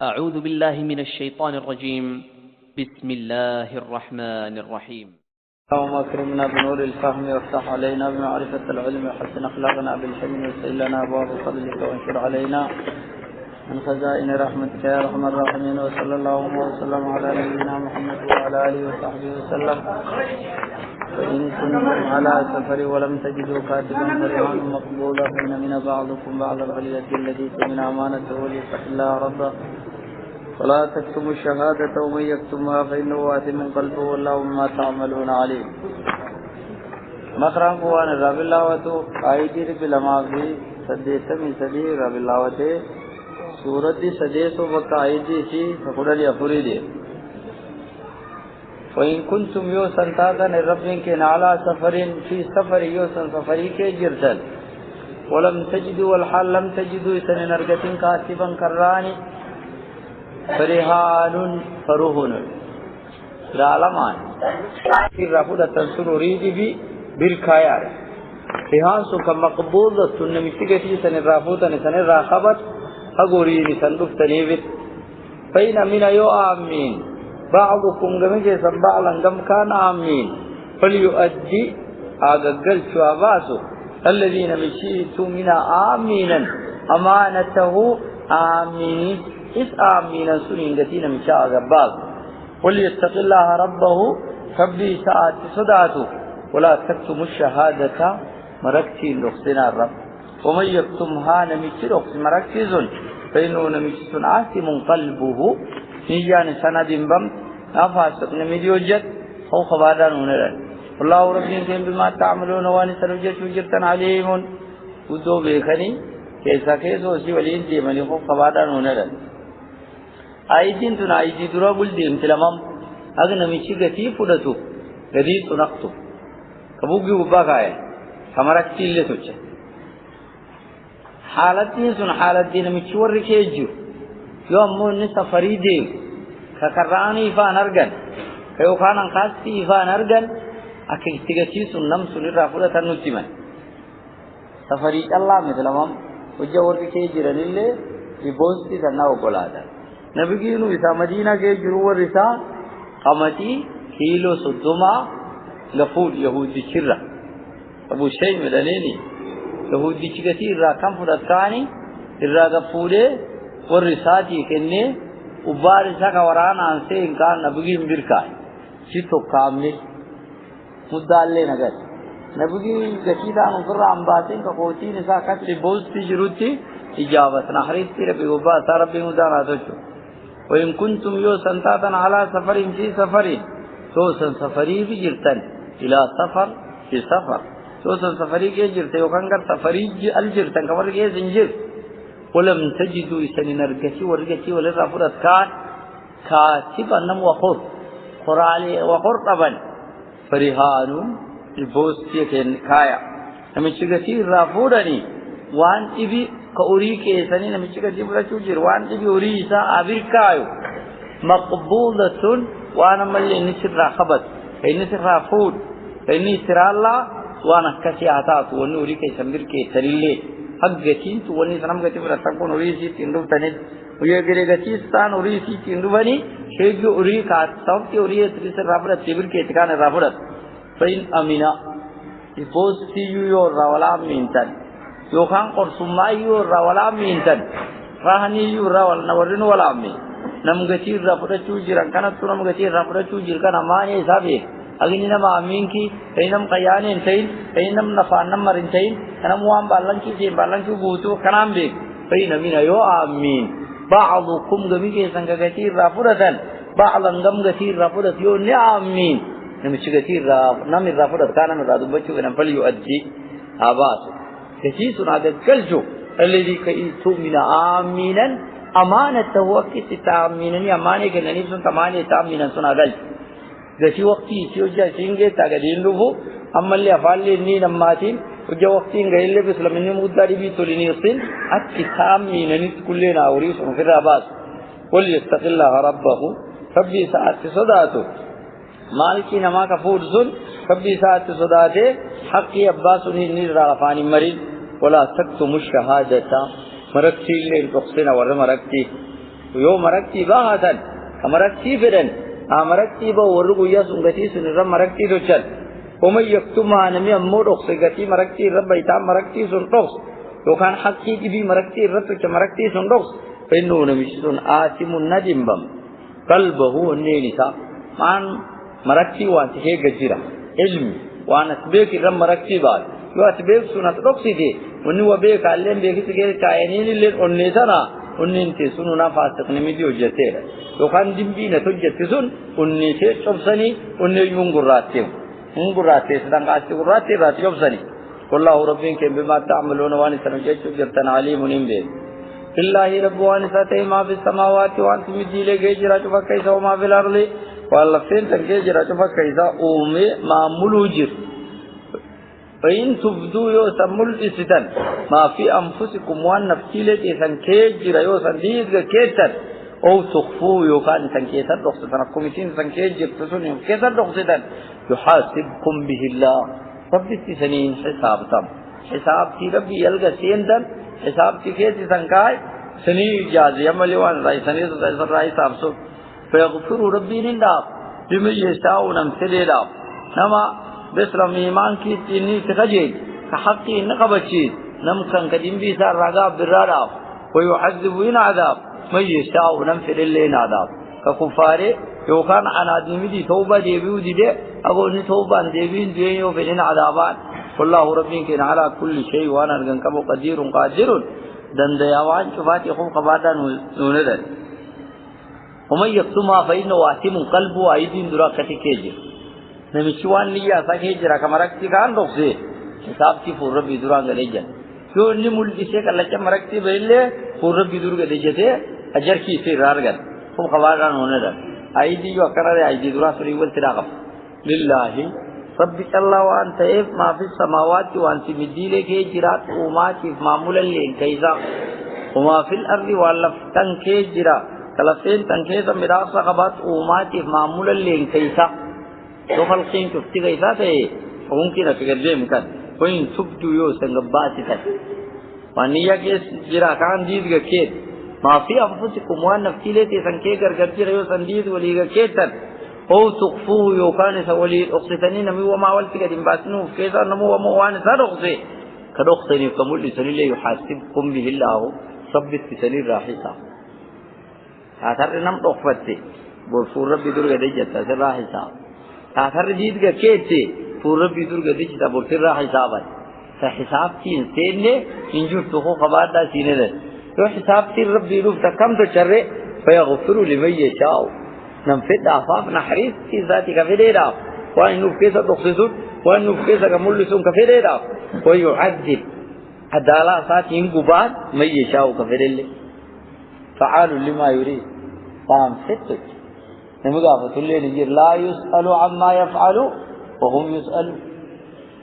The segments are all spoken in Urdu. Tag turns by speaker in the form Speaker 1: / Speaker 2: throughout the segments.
Speaker 1: أعوذ بالله من الشيطان الرجيم. بسم الله الرحمن الرحيم.
Speaker 2: اللهم اكرمنا بنور الفهم وافتح علينا بمعرفة العلم وحسن اخلاقنا بالحلم وسهل لنا ابواب فضلك وانشر علينا من خزائن رحمتك يا ارحم الراحمين. وصلى الله وسلم على نبينا محمد وعلى اله وصحبه وسلم. فإن كنتم على سفر ولم تجدوا كاتبا فرهان مقبولا فإن من بعضكم بعض الغلية الذي تؤمن امانته وليتق الله ربه ولا تكتموا الشهادة ومن يكتمها فإنه آثم قلبه والله بما تعملون عليم. مقران قوان رب اللہوتو آئیتی رب لماغی سدیتمی سدی رب اللہوتے سورت دی سدیسو وقت آئیتی سی فقرلی افری دی. وَإِن كُنْتُمْ يُوسَنْ تَاتَنِ رَبِّن كِنْ عَلَى سَفَرٍ فِي سَفَرِ يُوسَنْ سَفَرِي کے جرتل وَلَمْ تَجِدُوا وَالْحَالَ لَمْ تَجِدُوا سَنِ نَرْگَتٍ كَاتِبًا كَرَّانِ فرهان فروهن العالمان في رفضة تنسل ريدي بي بالكايار فرهان سوك مقبوضة نمشتكتي سن الرافوطة سن الراخبت أقوريني سندف تنيبت فإن من يو آمين بعضكم جميع سنبعلا جم كان آمين فليؤدي أقل شواباسو الذين مشيتوا من آمينا أمانته آمين اس آمین سنین گتین مشاء غباغ وليتق الله ربه فبدي ساعت صداتو ولا تكتم الشهادة مركتي لخصنا الرب ومن يكتمها نمشي لخص مركتي زن فإنه نمشي سنعاسم قلبه نيجان سند بم نفاسق نمدي وجد أو خبادان هنران والله ربكم بما تعملون واني سنوجد وجرتا عليم ودو بيخني كيسا كيسو سي ولين دي مني خو خبادان هنران آیتین تون آیتی درا بول دیم تلمام اگر نمیشی گتی فودتو گدی تو نقطو کبوگی وبا کائے ہمارا چیلے سوچے حالت نہیں سن حالت دی نمیشی ور رکھیجو یو امو نے سفری دی ککرانی فان ارگن کیو خانن خاصی فان ارگن اکی گتی سن نم سن رافودا تنوتی من سفری اللہ مثلمام وجہ ور رکھیج رنلے بوستی تنا وبلادا نبیینو isa مدینہ کے جرور رسا قامتی کیلو صدما لفود یہودی چرا ابو شیء مدنی یہودی چگتی را کم فدکانی را گفوده ورساتی کنے وبارسا کا ورانا سے انکار نبیین برکای چتو کامل مدالے نگر نبیین گچیدا نصر امباتن کا کوتی نسا کت بوستی جروتی اجابت نحریت ربی وبا ربی مدانا تو وإن كنتم يوسن تاتن على سفر في سفر يوسن سفري في جرتن إلى سفر في سفر يوسن سفري كي جرت يوكانكر سفري الجرتن كفر كي زنجر ولم تجدوا إسان نرقسي ورقسي ولرافرت كان كاتبا نم وخور قرالي وخور طبا فرهان البوستي كايا نمشي رافورني وان إبي كأوري كيساني نمشيك جبرا شجر وان تبي أوري إسا أبير كايو مقبولة وانا ملي نسر راخبت كي نسر رافود كي نسر الله وانا كسي عطات وانو أوري كيسان بير كيساني حق جتين تو واني سنم جتبرا تكون أوري سي تندو تند ويغير جتيستان أوري سي تندو بني شيجو أوري كات سوكي أوري تريسر رافرت تبير كيسان رافرت فإن أمينا يفوز سيو راولا مينتان يوكان قرصمايو راولا مينتن راهنيو راول نورن ولا مي نمغتي رافدا چوجران كان تو نمغتي رافدا چوجر كان ماني حسابي اغنينا ما امينكي اينم قيانين تين اينم نفانم مرين تين انا موام بالانكي جي بالانكي بوتو كنام بي بين مين يو امين بعضكم غميكي سنغتي رافدن بعضن غمغتي رافدا يو نعمين نمشيغتي راف نمي رافدا كان مرادو بچو كان فليو ادي اباس كثير هذا الكلجو الذي تؤمن آمينا أمانة وقت تأمينني أمانة كنني سن تمانية تأمينا سن هذا كثير وقت يسوع سينجة تقدين له أما اللي أفعل لي نماتين وجا وقت إنغيل بس لمن يموداري بيتوليني يصين أتكامينني كلنا أوريس في الرابط وليتق الله ربه فبي ساعات صداته مالكي نما كفور زن فبي ساعات صداته حقي أباس نير رافاني مريض ولا تكتم الشهادة مركتي اللي تقصنا ورا مركتي يوم مركتي باهتا كمركتي فدن مركتي بورغو يسونغتي سنر مركتي دوچن ومن يكتمها نمي امور اخسغتي مركتي رب ايتام مركتي سنطوس وكان حقي بي مركتي رتك مركتي سنطوس فإنه نمشون آتم الندمبم قلبه النينسا مان مركتي وانتهي قجرة علم وانا سبيك رم مركتي بعد يو اسبيك سنة رقصي دي ونو بيك علم بيك سكير كائنين اللي انيسانا انينتي سنونا فاسق نميدي وجتير لو كان دمبينة تجتي سن انيسي شبساني اني ينقراتي سدان قاسي قراتي راتي شبساني والله ربين كم بما تعملون واني سنجيش جرتن عليم نمبي لله رب واني ساتي ما في السماوات وانت مجيلي جيجرا شفا كيسا وما في الارض والله فين تنجيجرا شفا كيسا اومي معمولو جر فإن تبدو يوسا ملئستان ما في أنفسكم وان نفتيلت إسان كيجرا يوسا ديزغا كيتر أو تخفو يوكان إسان كيتر رخصتان كوميسين إسان كيجر تسون كيتر رخصتان يحاسبكم به الله ربتي سنين حسابتم حسابتي ربي يلغا سيندن حسابتي كيتي سنكاي سنين جازي عمليوان رأي سنين رأي سابسو فيغفر ربي لله بما يشاء نمثل له نما بسلم إيمان کی تینی تخجید كحقي نقبتشيد نمكن كدين بيسا الرقاب بالراداب ويحذبين عذاب من يشاء نمثل اللين عذاب ككفاره يوكان عنا دمدي توبة ديبيو دي أقول توبة ديبين دينيو فلين عذابان والله ربين كان على كل شيء وانا رغنكبو قدير قادر دندياوان شفاتي خوف قبادا نوندن ومن يكتمها فإنه واتم قلبه أيدين دراكتي كيجر نمشوان ليا ساكيجرا كمركتي كان رخصي حسابتي فور ربي دران غليجن يو نمول ديسه كلچ مركتي بيله فور ربي دور غليجته اجر کی سيرارغن خوف قبادا نوندن ايدي يو كره ايدي درا سري ول تراغ لله ربك الله وانت ما في السماوات وانت مديله كيجرا وما في معمولا لين كيزا وما في الارض والفتن كيجرا كلفين تنكيزا مراس قبات وما في معمولا لين كيزا تو خلقين شفتي كيزا تي ممكن تقدم كان وين تبدو يو سنغباتي تك وانيا كيجرا كان ديد كيت ما في انفسكم وان نفتيلتي سنكي غرغرجي يو سنديد وليغا كيتن او تخفوه يوكان سولي اقصتني نمي وما ولتك دين باسنو كيسا نمو وما وان صدقسي كدقتني كمل سني يحاسبكم به الله ثبت سني راحسا اثر نم دقفتي بفور ربي درغ دجتا راحسا اثر جيد كيتي فور ربي درغ دجتا بفور راحسا فحساب تين سنه انجو تو خبادا سينه تو حساب تين ربي لو تكم تو شر فيغفر لمن يشاء نمفد أفاف نحريس في ذاتك كفيدا وأن نفكيس تخصصون وأن نفكيس كملسون كفيدا ويعذب عدالة ساتين قبان من يشاء كفيدا فعال لما يريد فهم ستك نمغافة اللي نجير لا يسأل عما يفعل وهم يسألون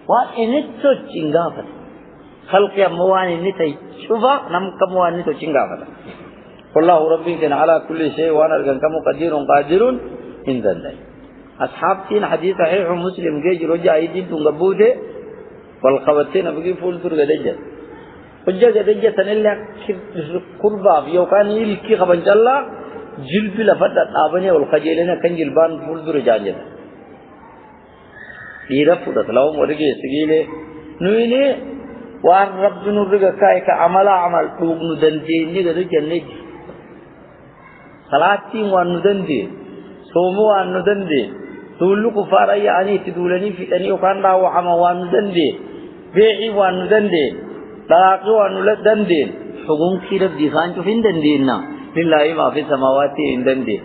Speaker 2: وأن نتو چنغافة خلق يموان نتي شوفا نمك موان نتو چنغافة والله ربي كان على كل شيء وانا رغنكم قدير قادر ان ذلك اصحابتين حديث صحيح مسلم جيج رجع ايدين تنغبوده والقوتين بقي فول درغدج حجه دجه تنلا قربا يوكان يلكي خبنجلا جلب لفت ابني والخجلنا كان جلبان فول درجاجه يرفض لو مرغي سغيله نويني وان رب نرغ كايك عمل دوغ ندنتي نيغا جنني صلاتين وانودندي صومو وانودندي تولو كفار يعني تدولني في اني وكان لا وحما وانودندي بيعي وانودندي طلاق وانودندي حكم كيرب دي سان تو فيندندينا لله ما في السماوات عندندي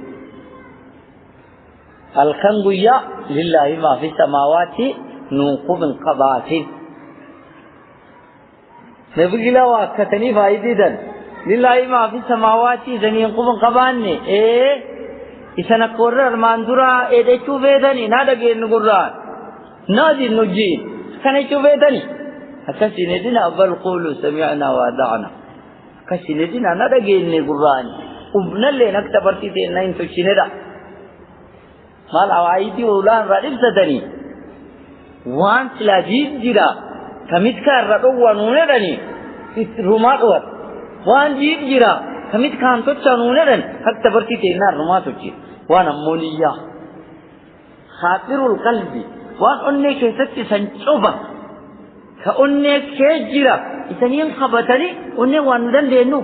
Speaker 2: الخنغيا لله ما في السماوات نوقب قباتين نبي لا وكتني فايدين لله ما في السماوات زمين قبن قباني إسانا قرر ماندورا إيدي چوفيداني نادقي نقران نادي نجي كان چوفيداني أكسي ندينا أول قولوا سمعنا وادعنا أكسي ندينا نادقي نقران وبنا اللي نكتبرتي تينا انتو شندا مال عوايدي وولان رادب ستاني وان سلاجيد جرا كمتكار رقوا ونونداني رماقوات وان جيب جرا كميت كان تشانو نرن حتى برتي تينا رما تشي وانا مونيا خاطر القلب وان أني كيست سنشوبا كأني كجرا إثنين خبطني أني واندن دينو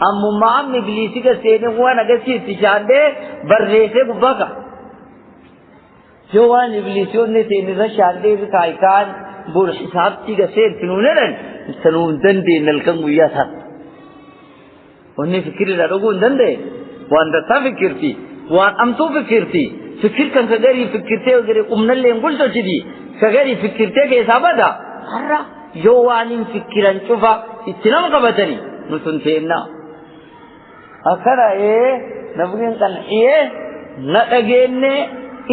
Speaker 2: أمم مام إبليسي كسيني وانا كسي تجاندي برزيسي بباكا جوان إبليسي أني تيني رشاندي بكايكان بور حساب تيجا سير تنونرن تنون دندي نلقم وياسات وني فكري لارغون دندي وان دتا فكرتي وان أمتو فكرتي فكر كان كغيري فكرتي وغيري قمنا اللي نقول تجدي كغيري فكرتي كيسابا دا هرا جوان فكران شوفا اتنام قبتني نسنتينا أكرا نبغين كان نتاقيني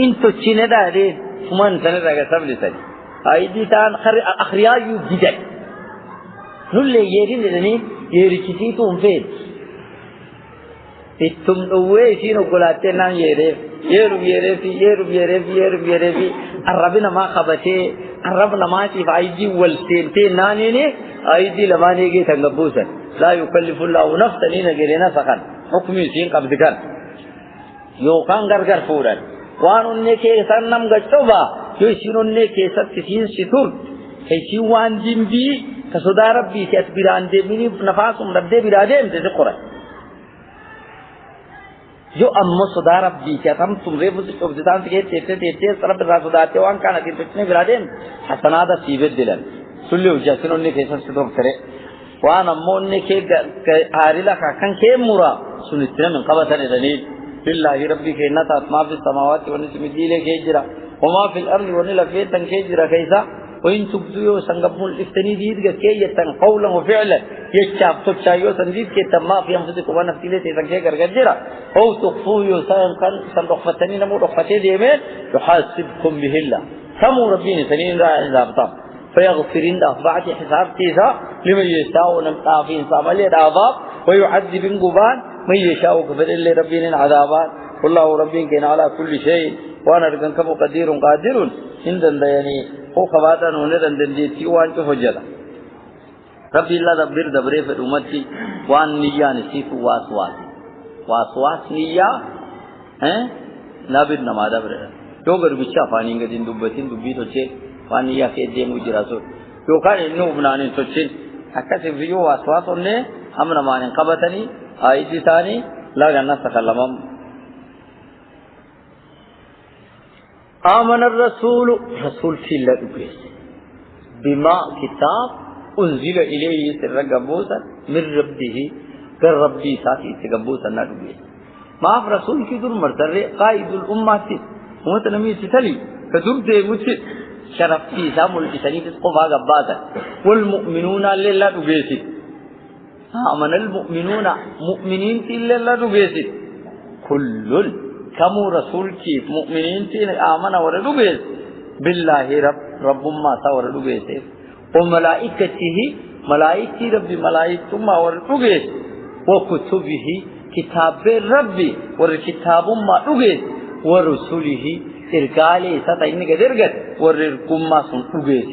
Speaker 2: انتو چيني داري فمان سنة راقا سبلي سنة أيدي تان أخريا يجدد نولي يرين لدني يري كتيتون فين اتم اوه سينو قلاتي نان يرب في الربنا ما خبتي الربنا ما تيف أيدي والسينتين نانيني أيدي لما نيجي تنقبوسا لا يكلف الله نفسا لنا غيرنا سخن حكمي سين قبضكان يوكان غرغر فورا وانو نيكي سنم غجتوبا يوشينو نيكي ستسين ستور كيشي وان جنبي كسودا ربي كيس بران ديبيني نفاسم ربدي براديم تيسي قرأ جو أمو صدا ربي كيسام تمري بسي شوبزتان سكي تيتي سرب راسوداتي وان كانا تيتي براديم حسنا دا سيبت دلن سلو جاسينو نيكي ستور سري وان أمو نيكي آرلا كاكن كي مورا سنستنا من قبطان دنيل لله ربي كينا تاتما في السماوات ونسم الديلة كيجرا وما في الأرض ونلفيتن كيجرا كيسا وإن تبدو سنقبون الافتني ديدك كي يتن قولا وفعلا يتشاف تبشايو سنديد كي تما في أنفسكم ونفسي لتي سنكي كرجرا أو تخفوا يوسان كان سنرخفتني نمو رخفتي ديمين يحاسبكم به الله سمو ربيني سنين رأي زابطا فيغفرين أفبعت حساب تيسا لمن يشاء ونمتافين سامالي العذاب ويعذب انقبان من يشاء كفر اللي ربين العذابات والله ربين كين على كل شيء وانا رقن كفو قدير قادر عندن دياني هو خباتا نونرن دنديتي وان كفجلا ربي الله دبر دبره في أمتي وان نيا نسيف واسواس نيا نابر نمادا بره دوغر بيچا فاني غدين دبتين دبي توچه وان نيا کے دے مجراسو تو کا نو بناني توچين اكاسي فيو واسواس نے هم نمانن قبتني ايدي ثاني لا غنا تكلمم آمن الرسول رسول في الله بما كتاب انزل اليه سرغبوسا من ربه كربي ساتي تغبوسا نادوي ما رسول کی دور مرتر قائد الامه موت نمی تتلی كدور دے مت شرف کی سامل اسنی قوا غباتا والمؤمنون لله دوگیسی آمن المؤمنون مؤمنين لله دوگیسی كل كمو رسول کی مؤمنین تین آمن وردوگیس بالله رب ما سوردوگیس وملائكته ملائكتي ربي ملائكة ما وردوگیس وكتبه كتاب ربي وركتاب ما دوگیس ورسوله ارقالي ستاين كدرگت ورركم ما سنوگیس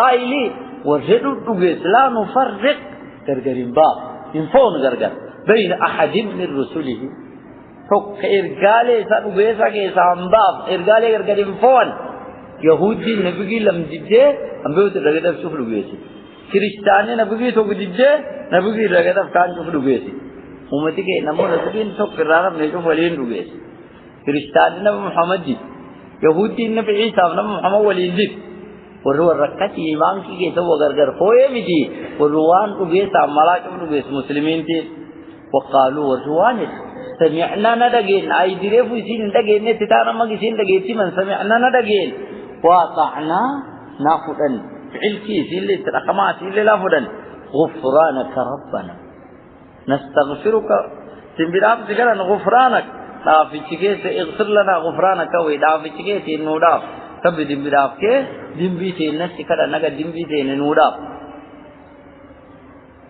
Speaker 2: قائلي وردوگیس لا نفرق درگرين باب انفون درگر بين احد من رسوله توك ارغالي سانو بيسا کے سامباب ارغالي ارغالي فون يهودي نبي لم جدي امبو ترغدا شوف لوگيسي كريستيان نبي تو جدي نبي رغدا كان شوف لوگيسي امتي کے نمو نبي تو قرار نے جو ولين لوگيسي كريستيان نبي محمد دي يهودي نبي عيسى نبي محمد ولين دي ورو ركعت امام کی تو غرغر ہوئے بھی وروان لوگيسا ملاك لوگيس مسلمين تي وقالوا وروان سمعنا ندقين أي دريفو يسين ندقين نتتانا ما يسين ندقين من سمعنا ندقين واطعنا نافدن فعلكي يسين لترقمات يسين لافدن غفرانك ربنا نستغفرك تنبراب سكرا غفرانك دافي چكيس اغفر لنا غفرانك وي دافي چكيس نوداف تب دنبراب کے دنبی سے نسكرا نگا دنبی سے نوداف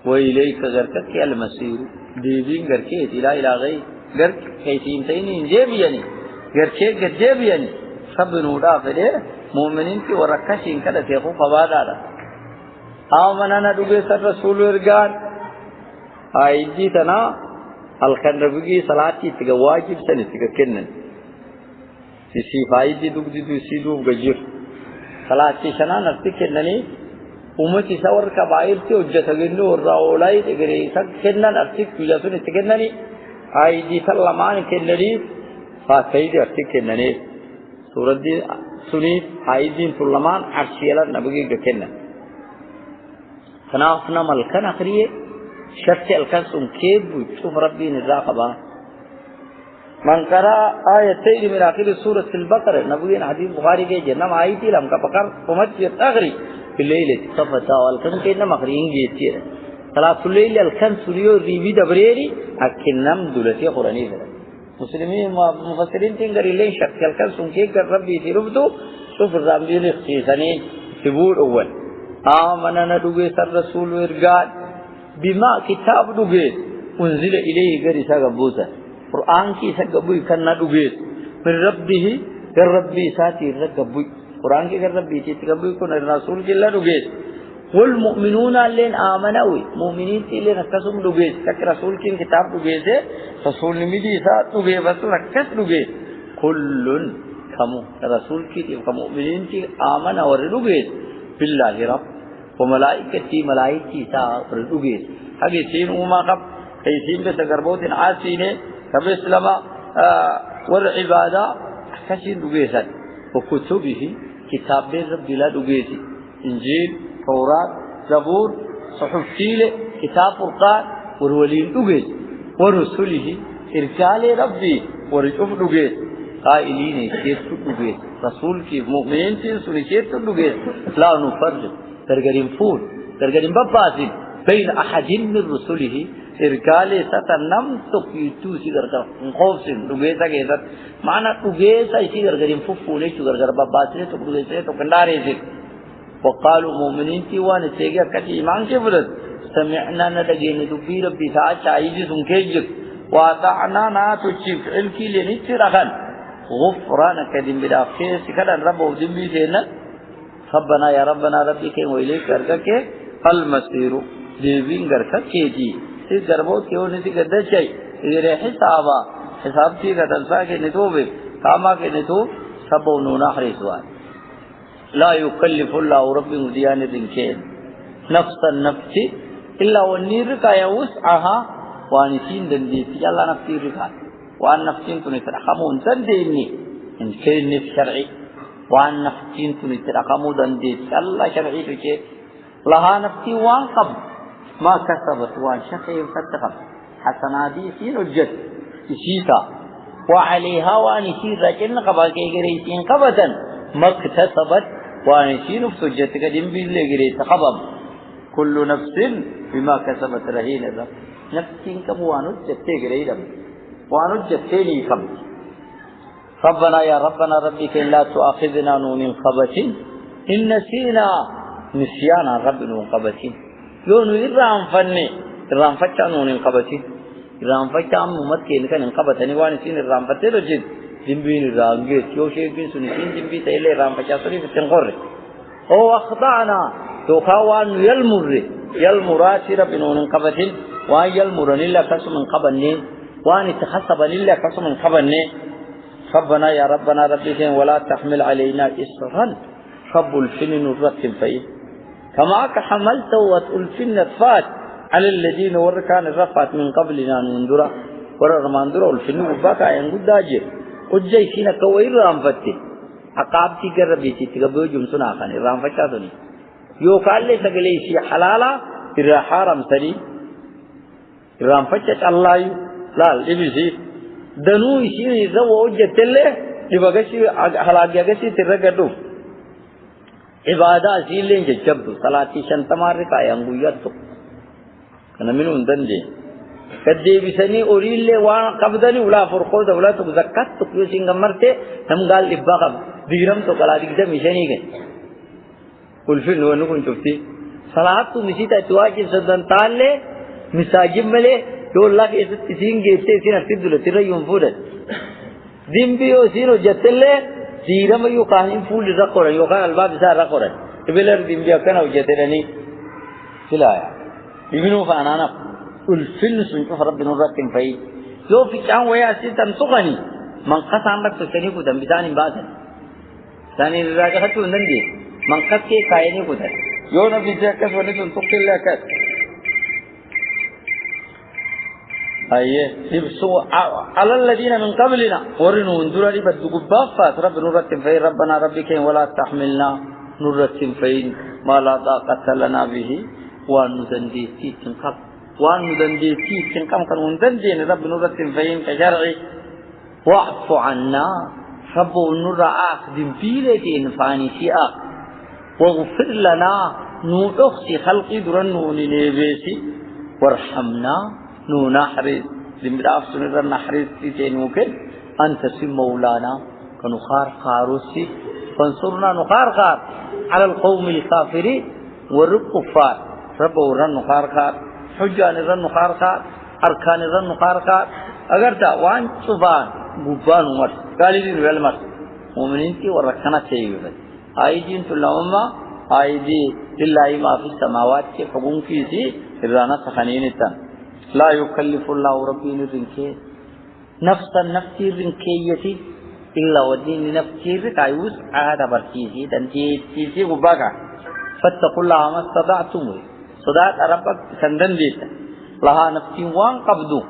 Speaker 2: وإليك غركك المسير ديبين غركي إلى غي غرك كيسين تينين جيبياني غركي جيبياني سب نودا فدي مؤمنين کی ورکشین کله تیخو فوادا آمننا دوگه سر رسول ورگان aayidii tana halkan rabigii salaatii tiga waajibsan tiga kennan si faayidii dugdidu si duub gajir salaatii shanan arti kennani ummati sawar ka baayirti hojjata gennu warra olay degere sak kennan arti kuyatun tikennani aayidii talamaan kennani faayidii arti kennani suuraddi suni aayidin tulamaan arshiyala nabigi kennan تنافنا ملكا أخرية شرط الكسم كيف شوف ربي الراقبة من قرأ آيتين من آخر سورة البقرة نبوين حديث بخاري کے جنم آيتي لم كبقر ومجد أغري بالليل صفتا والكسم كينا مخرين جيتير صلاة الليل الكسم سوريو ريبي دبريري أكنم دولتي قراني فرد مسلمين مفسرين تنقر الليل شرط الكسم كيف ربي تربطو شوف الرابطين اختصاني سبور أول آمنا ندوغي سر رسول ارغاد بما كتاب دوغي انزل إليه غير ساقبوسا قرآن کی ساقبوی کنا دوغي من ربه غير ربي ساتي رقبوی قرآن کی غير ربي تتقبوی کن رسول کی اللہ دوغي والمؤمنون لين آمنوي مؤمنين تلين اکسم دوغي تک رسول کی کتاب دوغي سے رسول نمیدی سات دوغي بس رکس دوغي کلن کمو رسول کی مؤمنين تی آمن اور دوغي بالله رب وملائكتي ملائكتي تا ردوغيس هذه سين وما قب كيسين بتقربوت عاسين كبسلما والعبادة كسين دوغيسا وكتبه كتاب رب لا دوغيس إنجيل توراة زبور صحف تيلة كتاب فرقان والولين دوغيس ورسله إرسال ربي ورجوف دوغيس قائلين كيف دوغيس رسول كيف مؤمنين سنسوني كيف دوغيس لا نفرج درگریم فول درگریم ببازی بین احد من رسوله ارکال ستنم تقیتو سی درگر خوف سن دوگیسا گیسا معنی دوگیسا اسی درگریم فولی چو درگر ببازی تو دوگیسا تو کنداری سی وقالوا مؤمنین تیوان سیگیا کتی ایمان کے فرد سمعنا ندگین دبی ربی ساعت چاہیجی سنکیجک واتعنا ناتو چیف علکی لینیتی رخن غفرانک دن بدافقی سکرن رب و دن بی سینا ربنا يا ربنا ربي کے ویلے کرکا کے المسیر دیوین کرکا کیجی اس دربوت کے ہونے سے گدہ چاہی اگر حساب تھی گدلسا کے نتوبے کاما کے نتوب سبو نونا حریسوان لا يكلف الله رب مدیان دنکین نفسا نفسی اللہ والنیر کا یوسعها وانسین دندیتی اللہ نفسی رکھا وان نفسین کنی ترحمون تندینی ان کین نفس شرعی وان نفسين تنترقمو دنديت الله شرعي فيك لها نفسي وان قبل ما كسبت وان شقي فتقب حسناتي سين وجد سيتا وعليها وان سين رجل قبل كيغريسين قبدا ما اكتسبت وان سين فسجت قدم بالغري تقبم كل نفس بما كسبت رهين نفسين كم وانو جتغري دم وانو جتني كم ربنا يا ربنا ربك لا تؤاخذنا نون قبة إن نسينا نسيانا رب نون قبة يون الرام فني الرام فتح نون قبة الرام فتح ممت كين كان قبة نوان سين الرام فتح رجل جنبين الرام جيت يوشي بين سنين جنبي تيلي الرام فتح صريف تنقر هو أخضعنا توخاوان يلمرات رب نون قبة وان يلمرن الله قسم قبة وان تخصب لله قسم قبة ربنا يا ربنا ربك ولا تحمل علينا إصرا رب الفن الرتب فيه كما حملت والفن فات على الذين وركان الرفات من قبلنا نندرا ورغمان درا الفن وباكا ينقود داجر وجاي فينا كوير رامفتي عقابتي قربيتي تقبل جمسنا خاني رامفتاتني يو قال لي سقلي شي حلالا إرا حرام سري رامفتات الله لا لبسي دنو يشيني زو وجت له يبغشي حلاقي غشي ترغدو عباده سيلين جبدو صلاتي شنتمار كايانغوياتو كنا منو ندنجي كدي بسني اوريله وانا قبدني ولا فرقو دولا تو زكات تو يسين غمرته هم قال ابقى ديرم تو قال دي مشاني گه قل في نو نكون شفتي صلاه تو نسيتا تواجي سدن تاله مساجم مله يقول لك إذا تسين جيتة سين أكيد ترى يوم فورد دين بيو سينو جتله ديرم يو كاهين فول ركورة يو كان الباب سار ركورة يبلر دين بيو كنا وجتلني سلايا يبينو فانانا الفن سنشوف رب نورة في يو في كان ويا سيتن تغني من قطع عندك تسني كودن بتاني بعد ثاني الراجع هتو نندي من قط كي كايني كودن يو نبي جاكس ونسون تقتل لك أيه يبسوا على الذين من قبلنا ورنوا اندرا لي بدقبافات رب نورة في ربنا ربك ولا تحملنا نورة في ما لا طاقة لنا به وندندي تنقب وندندي تنقم كان وندندي رب نورة في كشرعي واعف عنا رب النور أخدم فيلك إنفاني شيئا واغفر لنا نوحي خلقي درنون نبيسي وارحمنا نحرس لمداف سنر نحرس تينوكن أنت سي مولانا كنخار خاروسي فانصرنا نخار خار على القوم الكافرين والكفار رب ورن نخار خار حجان رن نخار خار أركان رن نخار خار اگر تا وان صفان غبان عمر قالين والمر مؤمنين کی ورکھنا چاہیے آئیدین تلوما آئیدی لله ما في السماوات کے قبون کی سی رانا سخنینتا لا يكلف الله ربي نرنكي نفسا نفسي رنكيتي إلا ودين نفسي ركايوس عادة برسيسي تنتيسي غباكا فاتقوا الله ما استطعتم صدات ربك سندن ديتا لها نفسي وان قبضو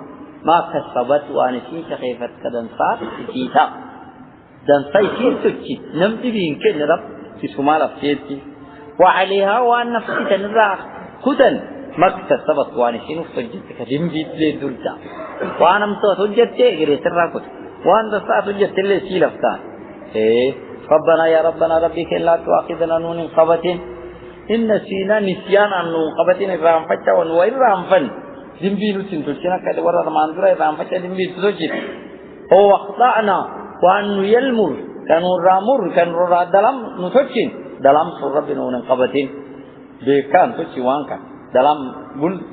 Speaker 2: ما كسبت وانسي شخيفت كدنسات تيتا دنساي سيرتوكي نمتي بينكين رب في سمال أفتيتي وعليها وان نفسي تنراخ كدن مكتسبت وانسين وسجدت كدم بيت لي دولتا وانم سجدت غير سراكت وان دسا سجدت لي سيلفتان ربنا يا ربنا ربك لا تؤاخذنا نون قبتين إن سينا نسيان أن نون قبتين رام فتا ونوير رام فن دم بينو تنتوشنا كده ورا رماندرا رام فتا دم بيت سجد هو أخطأنا وأن يلمر كانوا رامور كانوا رادلام نتوشين دلام سر ربنا نون قبتين بكان توشي وانكا دلام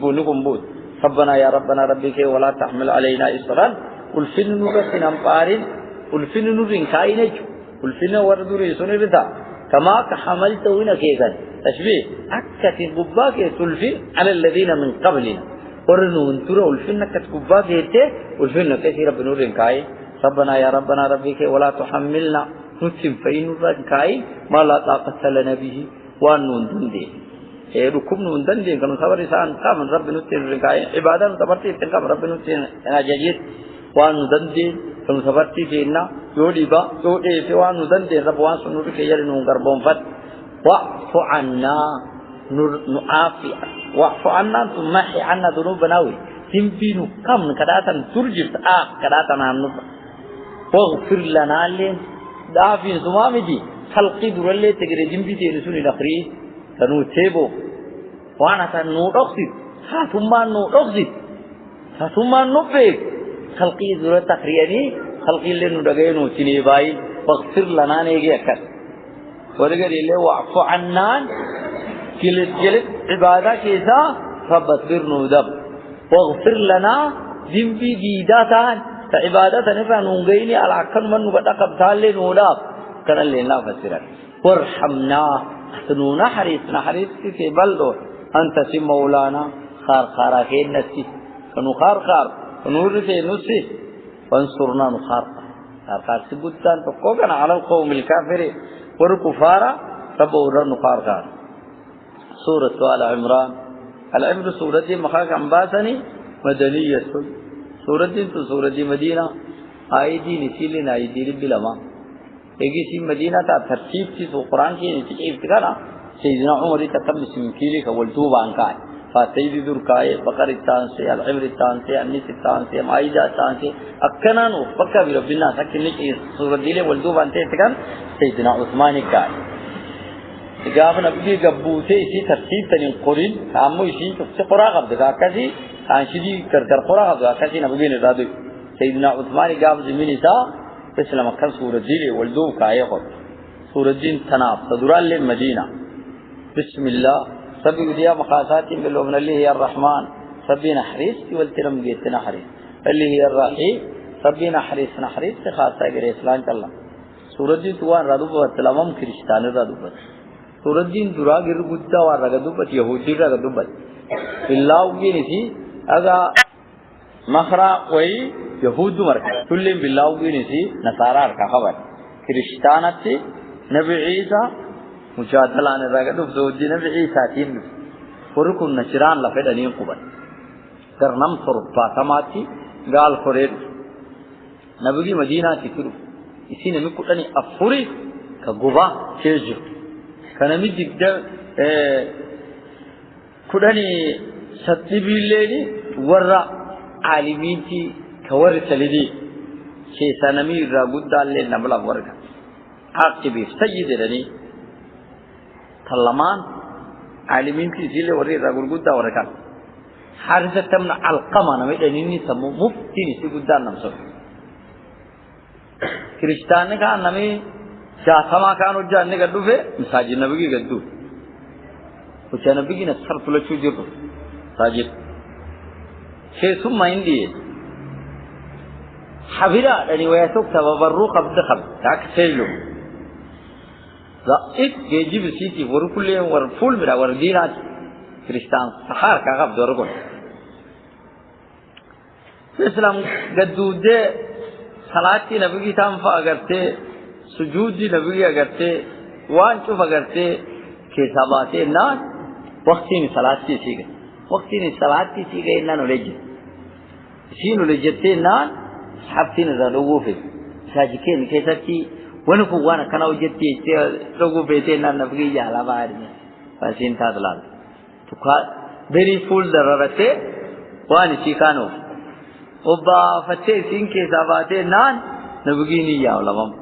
Speaker 2: بنكم بود ربنا يا ربنا ربك ولا تحمل علينا إصرا والفن نورتنا مقارن والفن نورين كائنج والفن وردور يسونيرتا كما حملته هنا كيكا تشبيه أكت الغباك تلفن على الذين من قبلنا ورنو انتروا والفن كت غباك يته والفن كثير بنورين كائن ربنا يا ربنا ربك ولا تحملنا نتم فإن نورين كائن ما لا طاقة لنا به وأنون دندي ركوب نوندن كانوا صبر إنسان كم رب نوتين ركاي عبادة نتبرتي كم رب نوتين أنا جديد وان نوندن كانوا صبرتي كنا يودي با يودي في وان نوندن رب وان سنور كيجر نونغر بومفت وعفو عنا نعافي وعفو عنا ثم حي عنا ذنوبنا وي تنبينو كم كداتن ترجت كداتن عنك واغفر لنا لين دافين زمامدي خلقي درلي تجري جنبي تيرسوني الأخري كانوا تيبو وانا كانوا أقصد ثم نبيك خلقي ذرة تقرياني خلقي اللي ندقينو تنيباي واغفر لنا نيجي أكد ورقل اللي وعفو عنان جلد عبادة كيسا فبصبر نودب واغفر لنا ذنبي جيداتان فعبادة نفع نونغيني على عكن من نبتا قبطان لي نودب كان اللي لا فسرا وارحمنا سنونا حريص في بلدو أنت سي مولانا خار خين نسي كنو خار كنور في نسي فانصرنا نخار سبوتان تقوكنا على القوم الكافرين والكفار ربورا نخار سورة آل عمران العمر سورة مخاك عمباسني مدنية سورة مدينة آيدي نسيلين آيدي رب لما ایسی مدینہ تا ترتیب تھی تو قرآن کی نتیجہ ابتکارا سیدنا عمر تکم سمکیلی کا والتوب عنکائے فاتحی درکائے بقر التان سے العمر التان سے النس التان سے مائدہ التان سے اکنان وفقہ برب الناس اکنی کی صورت دیلے والتوب عنتے اتکان سیدنا عثمان کائے اگاف نبی گبوتے اسی ترتیب تنین قرین کامو اسی تفسی قراغب دکا کسی کانشدی کر قراغب دکا کسی نبی نرادو سیدنا عثمان اگاف زمینی تا اسلام كان سورة ديلي والدوب كايقظ سورة دين تناب صدران للمدينة بسم الله سبي وديا مقاسات بالوبن اللي هي الرحمن سبي نحريس والترم جيت نحريس اللي هي الرحيم سبي نحريس خاصة غير اسلام الله سورة دين توان رادوبة تلامم كريستان رادوبة سورة دين درا غير بودا ورادوبة يهودي رادوبة الله وجيني aga makhra way yahudu marka kullin billahi binisi nasara arka khabar kristanati nabi isa mujadalan raga dufdo nabi isa tin furukun nasran la fedani quban karnam surfa tamati gal khored nabi madina tikru isine mi kudani afuri ka goba kejo kana mi digda kudani satibilleni warra alimiti kawar salidi ke sanami ragudalle nabla warga akibi sayyidani talaman alimiti zile warri ragulgudda warga harisatam alqama nami danini samu mufti ni sigudda namso kristan ka nami jathama kanu janne gaddu fe misajid nabi gaddu ucha nabi ki nasar tulachu jiru sajid she summa indi habira dani wayasuk tabarru qabd khab dak selo za ik geji bisiti war kulle war full mira war dina kristan sahar ka gab dorgon islam gaddu de salati nabi ki tam fa agarte sujudi nabi agarte wan chuf agarte ke sabate na waqti ni salati sige waqti ni salati sige na noleje sinu lejete na habtin za logo fe sajike ni ke sati wani ku wana kana ujette ce logo fe te na nabi ya labari fasin ta dalal to ka very full dararate wani shi kano obba fatte sinke sabate nan nabi ni ya labam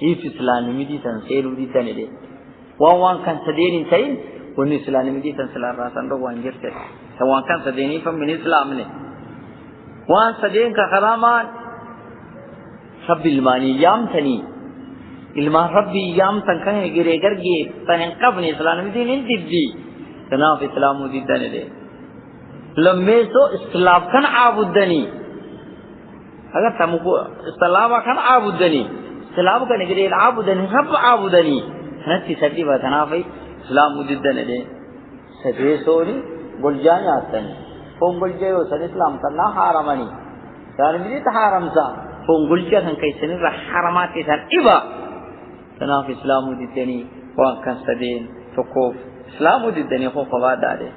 Speaker 2: if islami midi tan selu di tanide wan kan sadeni sayin woni islami midi tan salar rasan do wangirte wan kan sadeni fam min islam ne wan saden ka haraman sabbil mani yam tani ilma rabbi yam tan kan gire garge tan qabni islami midi nin dibbi kana islamu di tanide lamme so islam kan abudani agar tamuko islam kan abudani سلام کا نگری العابدنی رب عابدنی نتی سدی بتنافی سلام مجدن دے سدی سوری گلجان آتن فون گلجے و سد اسلام کرنا حرامانی سان بھی حرام سا فون گلجے ہن کیسے رہ حرامات سان ایبا تنافی اسلام مجدنی وان کان سدین توقف اسلام مجدنی خو فواد دے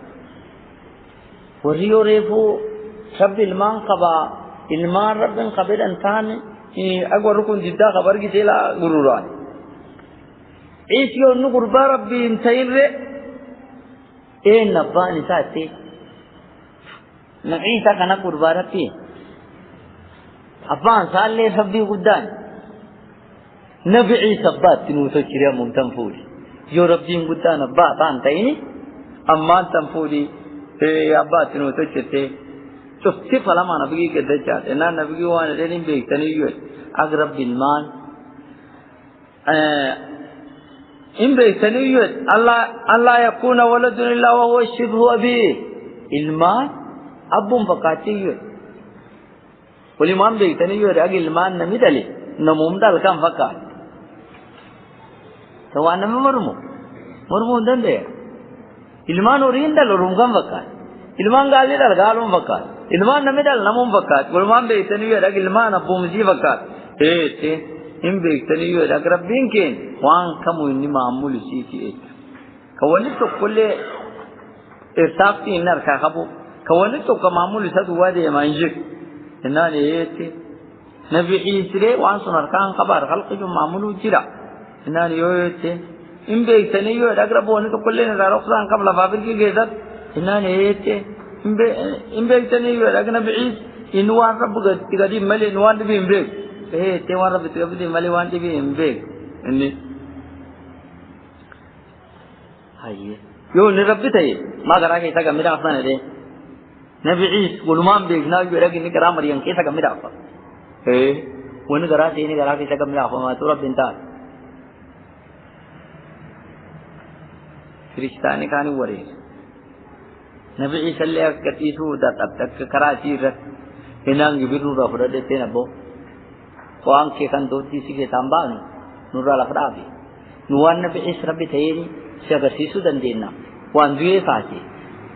Speaker 2: وریو ریفو شب المان قبا المان رب قبل انسان أقول لكم جدا خبر كي تلا غروران إيش يقول نقول ربي إنتين ره إيه نبأ نساتي نعيسى كنا قربا ربي أبان سال لي ربي قدان نبي عيسى بات تنوسو كريا ممتن فولي يو ربي قدان أبا تان تيني أمان تنفولي إيه أبا تنوسو كريا شفتي فلا ما نبغي كده جات إننا نبغي وانا لين بيكتني يوه أقرب بالمال إن بيكتني يوه الله يكون ولد إلا وهو شبه أبيه المال أبوم فقاتي يوه والإمام بيكتني يوه أقل المال نميدالي نموم دال كم فقات سواء نمي مرمو دنده المال ورين دال ورم كم فقات المال قالي دال قالهم فقات ilman namidal namum fakat ulman be taniyo dag ilman abum ji fakat te im be taniyo dag rabbin ken wan kamu ni maamul siti kawani to kulle irtaqti nar ka khabu kawani to ka maamul sadu wade manje inna ne yete nabi isre wan sunar kan khabar khalqi maamulu jira inna ne yete im be taniyo dag rabboni to kulle ne rakhsan qabla babir ki gedat inna ne yete imbe tani yo agna bi'is inwan rabbuga tigadi mali inwan bi imbe te wan rabbi tigadi mali wan bi imbe inni haye yo ni rabbi tay ma gara ke taga mira asana de نبي عيسى قلمان بيجنا يقولك إني كرام مريم كيسا كم يدافع وين قرأت إني قرأت كيسا كم يدافع ما ترى بنتان كريستاني كانوا وريه نبي عيسى اللي كتيسو دات أبتك كراتي رت هنان يبيرو رفضة تنبو وان كان دوتي سيكي تامبان نورا لفرابي نوان نبي عيسى ربي تيني سيغسيسو دندينا وان دوية فاتي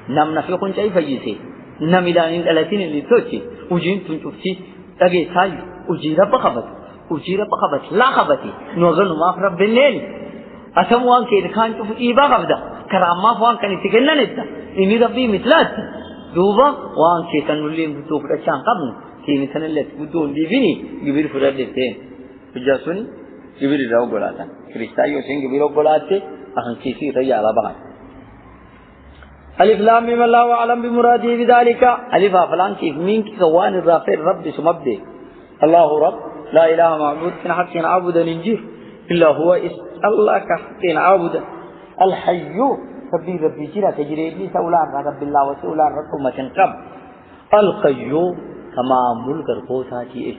Speaker 2: نم نفي خنجاي فجيسي نم إلانين الاتين اللي توشي وجين تنشوفتي تاقي ساي وجيرا بخبت لا خبتي نوغن ما فرب بالليل أسم وان كي كان شوف إيبا خبدا كراما فوان كان يتكلنا نتا إني ربي مثلات دوبا وان كي كان نولين بتوف رشان قبل كي مثلا اللي تبدون دي فيني يبير فرد لتين فجاسوني يبير راو قولاتا كريستايو سين يبير قولاتي أخن كيسي ريا على بعض ألف لام ميم الله أعلم بمراده بذلك ألف فلان كيف مين كي كوان الرافع رب سمبده الله رب لا إله معبود كن حق عبدا ننجيه إلا هو الله كحق عبدا الحي ربي جرا تجري لي سولان رب الله وسولان رحمة قب القيوم كما ملك القوساتي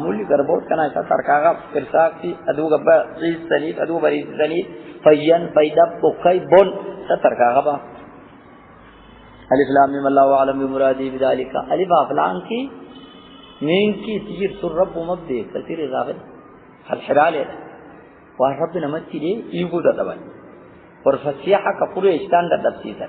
Speaker 2: ملك القوس كنا سركاغا فرساكي أدو غبا ريس سنيد أدو بريس سنيد فيان فيدب بكاي بون سركاغا ألف لام ميم الله أعلم بمراده بذلك ألف فلان كي مين كي تجير سر رب مبدي كثير إضافة الحرالة والرب نمتي ليه يقول دبل ورفسيحة كفر إشتان دبسيسا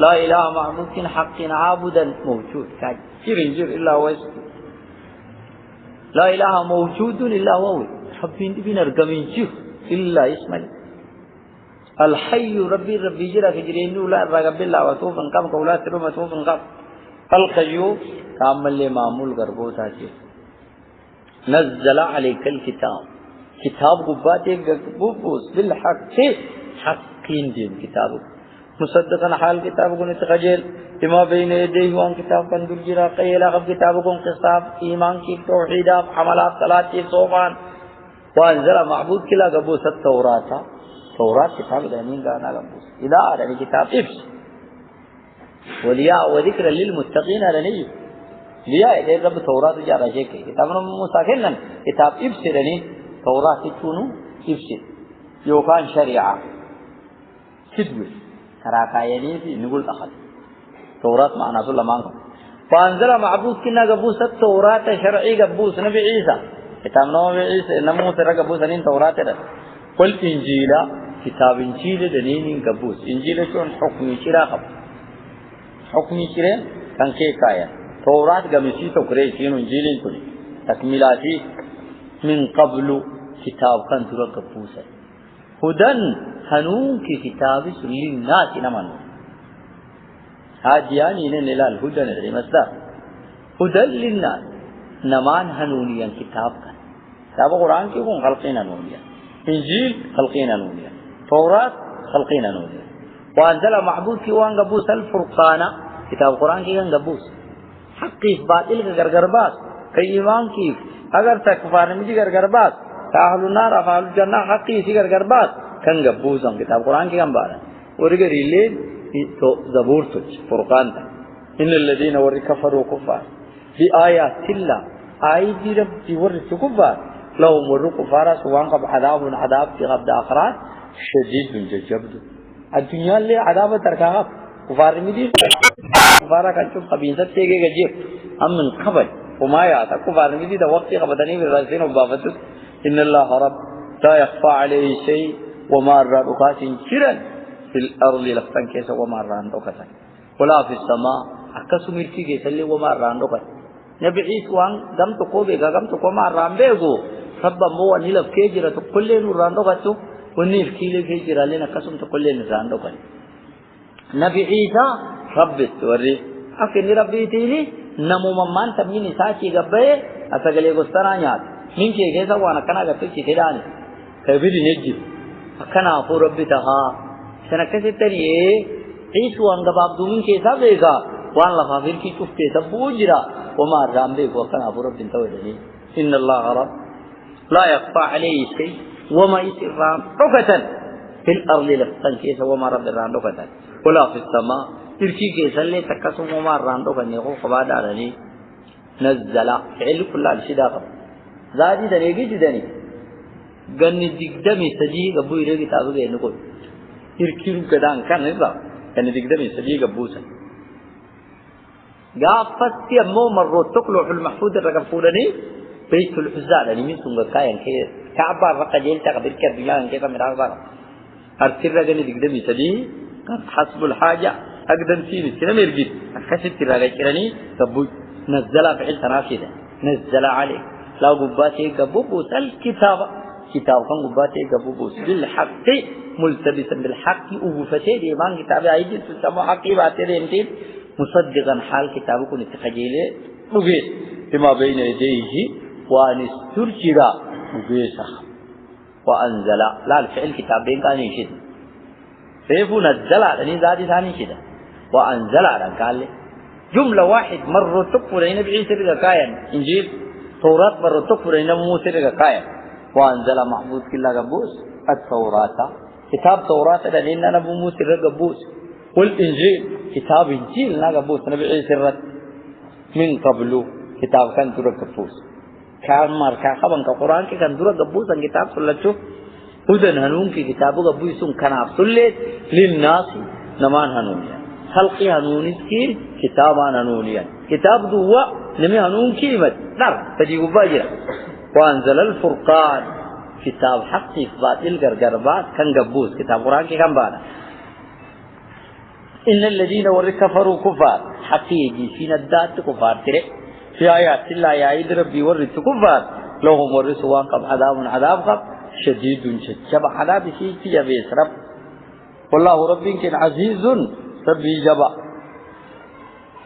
Speaker 2: لا إله معبود حق عابدا موجود كثير إلا هو لا إله موجود إلا هو حبين بنرجمين شوف إلا اسمه الحي ربي جرا كجرين ولا رغب الله وتوفن كم قولا ترى توفن كم القيوم كامل معمول غربو ساتي نزل عليك الكتاب كتاب قباتك بوبوس بالحق حقين دين كتابك مصدقا حال كتابكم تخجل بما بين يديه وان كتاب كان درجرا قيلا قب كتابكم قصاب ایمان کی توحید عملات صلات کی صوفان وانزل معبود کلا قبوس التوراة توراة كتاب دانين قانا قبوس إذا أرني كتاب إفس ولياء وذكر للمتقين أرني لياء إذا رب توراة جارة شيء كتابنا موسى كنن كتاب إفس أرني توراة تكونوا إفس يوكان شريعة كدوه كراكايني في نقول أخذ توراة معنا سلم عنكم فأنزل معبود كنا قبوس التوراة شرعي قبوس نبي عيسى كتاب نبي عيسى نمو ترى قبوس أنين توراة ده والإنجيل كتاب إنجيل دنين قبوس إنجيل شون حكمي شرا خب حكمي شرا كان كايا توراة قميصي تكري شين إنجيل كني تكملاتي من قبل كتاب كان ترى قبوس هدن هنون في كتاب سلي الناس نمان هادياني نلا الهدى ندري مصدر هدى للناس نمان هنونيا كتاب كان كتاب القرآن كيكون خلقين هنونيا إنجيل خلقين هنونيا توراة خلقين هنونيا وأنزل معبود كيوان قبوس الفرقان كتاب القرآن كيكون قبوس حقي باطل كغرغرباس كإيمان كيف أگر تكفار مجي غرغرباس أهل النار أهل الجنة حقي سي غرغرباس كان قبوسهم كتاب القرآن كي كان بارا ورغر الليل زبور تج فرقان إن الذين ور كفروا كفار بآيات الله آيات رب ور كفار لهم ور كفار سواء قب عذاب في قبض آخرات شديد من جبد الدنيا اللي عذاب تركها كفار مدير كفار كان شوف قبيلة تيجي جيب أم من قبل وما يعطى كفار مدير ده وقت قبضني بالراسين وبافتت إن الله رب لا يخفى عليه شيء وما رأوكات شرا في الأرض لفتن كيس وما رأوكات ولا في السماء أكسو ملكي كيس اللي وما رأوكات نبي عيسوان دم تقوبي غم تقوما رأوكو ربا مو نلف كيجرة تقلين رأوكات ونيف كيلي كيجرة لنا كسم تقلين رأوكات نبي عيسى رب التوري أكن ربي تيلي نمو ممان تبيني ساكي غبه أساقلي قسترانيات من كيسا وانا كنا غفل كتداني كبير نجيب أكنا أقول ربي تها سنكسر تريه عيسو أنك باب دومين كيسا بيغا وان لفافير كي شفتي تبو جرا وما رامبيك وكان ابو رب تويدني ان الله رب لا يخفى عليه شيء وما يسر ركعه في الارض لفتن كيس وما رب ران ركعه ولا في السماء تركي كيس اللي تكسم وما ران ركعه هو خبا دارني نزل فعل كل الشداق زادي دنيجي جدني غني دغدمي سجي غبو يري كتاب غينكو تركي كدان كان نبا غني دغدمي سجي غبوسا غافت يمو مرو تقلو في المحفوظ الرقفودني بيت الحزان يعني من سنغ كاين كي كعبة رقجيل تقدر كبيان كيف من عبارة أرسل رجل دقدمي سدي حسب الحاجة أقدم فيه كنا مرجد أكسر تراجع كراني كبوي نزل فعل تنافذ نزل عليه لا قباتي كبوبوس الكتاب كتاب كان قباتي كبوبوس بالحق ملتبسا بالحق وفتي ديمان كتاب عيد تسمى حقي باتي دينتين مصدقا حال كتابكم التخجيله مبين بما بين يديه وان استرجرا مبيسا وانزل لا الفعل كتابين كان يشد سيف نزل يعني ذاتي ثاني كده وانزل على قال جمله واحد مره تكفر النبي عيسى بكاين انجيل توراة مره تكفر النبي موسى بكاين وانزل محمود كلا غبوس التوراة كتاب توراة لنا نبي موسى غبوس والانجيل كتاب انجيل نغبوس نبي عيسى من قبل كتاب كان درك غبوس كان ماركا خبن القران كان درك غبوس كتاب سلچو هدن هنون کی کتاب غبوسون كان ابسلت للناس نمان هنون خلق هنون کی كتابان هنونيا كتاب دوا نمي هنون كلمه در تجي باجرا وانزل الفرقان كتاب حق باطل غرغربات كان غبوس كتاب قران کی كان بانا إن الذين كفروا كفار حقيقي في ندات كفار ترى في آيات الله يعيد ربي ورث كفار لهم ورثوا قب عذاب قب شديد شجب عذاب في جبيس رب والله ربي كن عزيز ربي جبا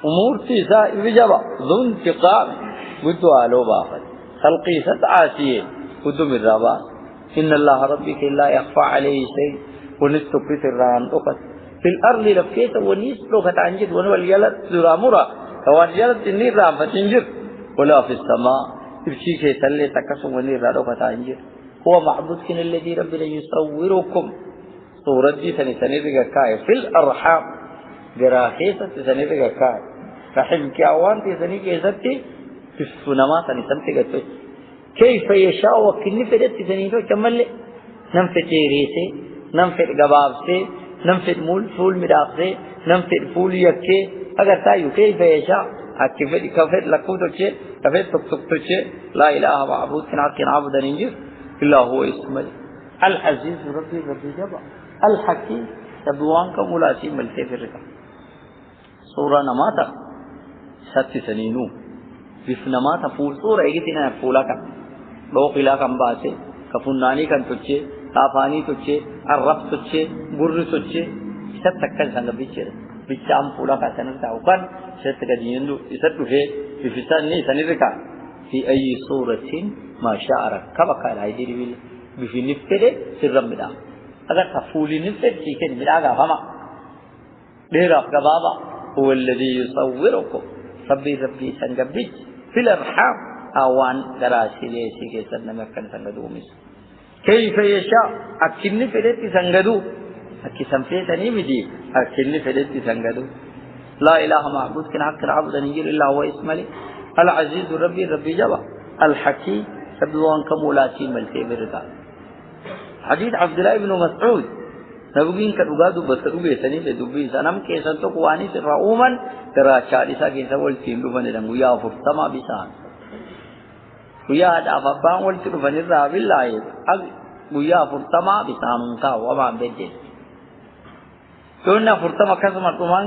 Speaker 2: أمور في سائر جبا ذو انتقام بدو آلو بافد خلقي ستعاسيه بدو من ربا إن الله ربي كن لا يخفى عليه شيء ونستقر سران أقد في الأرض لفكيت ونسلو فتنجد ونوليلت زرامورا فواليلت النير فتنجر ولا في السماء تبشي كي تلي تكسم ونير فتنجر هو معبود كن الذي ربنا يصوركم صورة دي سنرغا كاي في الأرحام جراحيسة سنرغا كاي رحم كيوان تي سنرغا في السنما سنرغا كيف يشاء وكن فدت سنرغا كمال نمفتي ريسي نمفت غباب سے نمفت مول فول مداف سے نمفت فول یکے اگر تایو کیف یشاء اکفت کفت لکو تو چے کفت تک تو چے لا الہ معبود کنا عبد ننجر الا هو اسم العزيز ربي جبا الحكيم تبوان کا ملاسی ملتے فرقا سورہ نماتا ست سنینو بف نماتا پول سورہ ایگتنا پولا کا لو قلا کم باسے کفنانی کن تچے تافانی تچے الرب تچے گر تچے ست تکن سنگ بیچے بیچام پولا کا سنن تاوکن ست گدیندو ست ہے بفسان نی سنرکا في اي صورة ما شاء ركب قال هاي دي بيل بفي نفتده سرم بدا اگر تفولي نفتد چیکن بدا فما ديرا بابا هو الذي يصوركم ربي سنگبج في الارحام اوان دراسي ليسي کے سن مکن سنگدو مس كيف يشاء اكن فدت سنگدو اكي سمپيتني مدي اكن فدت سنگدو لا اله معبود كن حق العبد نجير الا هو اسمه العزيز ربي جبا الحكيم سبوان كمولاتي ملتي بردا حديث عبد الله بن مسعود نبوين كدغادو بسرو بيسني لدبي سنم كيسن تو قواني سراومن ترى شاديسا كيسا ولتين دبن دنگو يا فرتما بيسان ويا دا بابان ولتين دبن را بالله اگ ويا فرتما بيسان کا وما بيدين تونا فرتما كسم تمان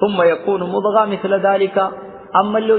Speaker 2: ثم يكون مضغه مثل ذلك اما لو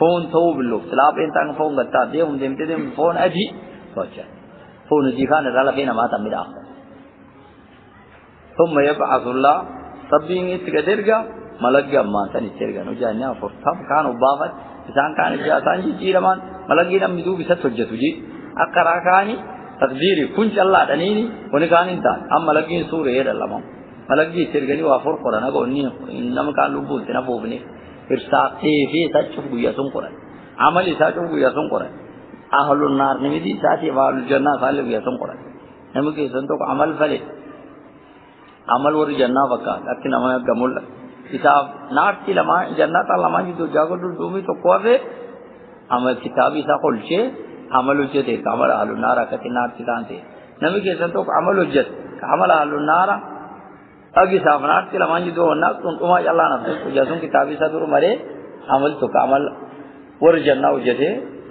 Speaker 2: فون تو بلو سلاب انتان فون گتا دے ہم دیم تے فون اجی سوچا فون جيخان الرلا فينا ما تمدا ثم يبعث الله ربين يتقدرجا ملك ما تاني ترجع نجاني أفرطام كانوا بافت إنسان كان جالسان جيرمان ملكينا مدو بس تجتوجي أقرأ كاني تقديري كنش الله تانيني ونكان إنسان أم ملكين سورة هذا اللهم ملكي ترجعني وافر قرآن أقولني إنما كان لبوس تنافوبني إرسال في ساتشوف بياسون قرآن عملي ساتشوف بياسون قرآن أهل النار نمدي ساتي وأهل الجنة سالي بياسون قرآن نمكي سنتوك عمل فلي عمل ور جنة وكا لكن أما جمول كتاب نارتي لما جنة لما جدو جاغل دومي تو قوة عمل كتابي ساقول شيء عمل وجد عمل أهل النار كتي نارتي دانتي نمكي سنتوك عمل وجد عمل أهل النار أجي ساف نارتي لما جدو الناس تنتما يلا نفسه جاسون كتابي سادور مري عمل تو عمل ور جنة وجد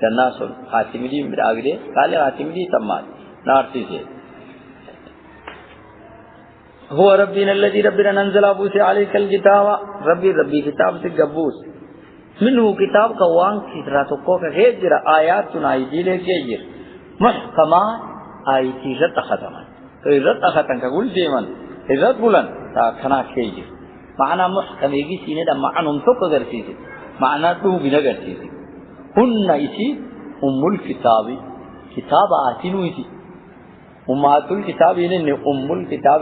Speaker 2: جنة سول خاتمي مراغدي قال خاتمي تمام نارتي سي هو ربنا الذي ربنا ننزل أبوس عليك الكتاب ربي كتاب سجبوس منه كتاب كوان كتراتكو كهجر آياتنا يجيله كهجر محكمات آيتي رت ختمان رت ختم كقول جيمان رت بولن تاخنا كهجر معنى محكم يجي سينه ده معنى نمتوك غرسيسي معنى تو بنا غرسيسي هن إسي الكتاب كتاب آتينو إسي الكتاب إنه الكتاب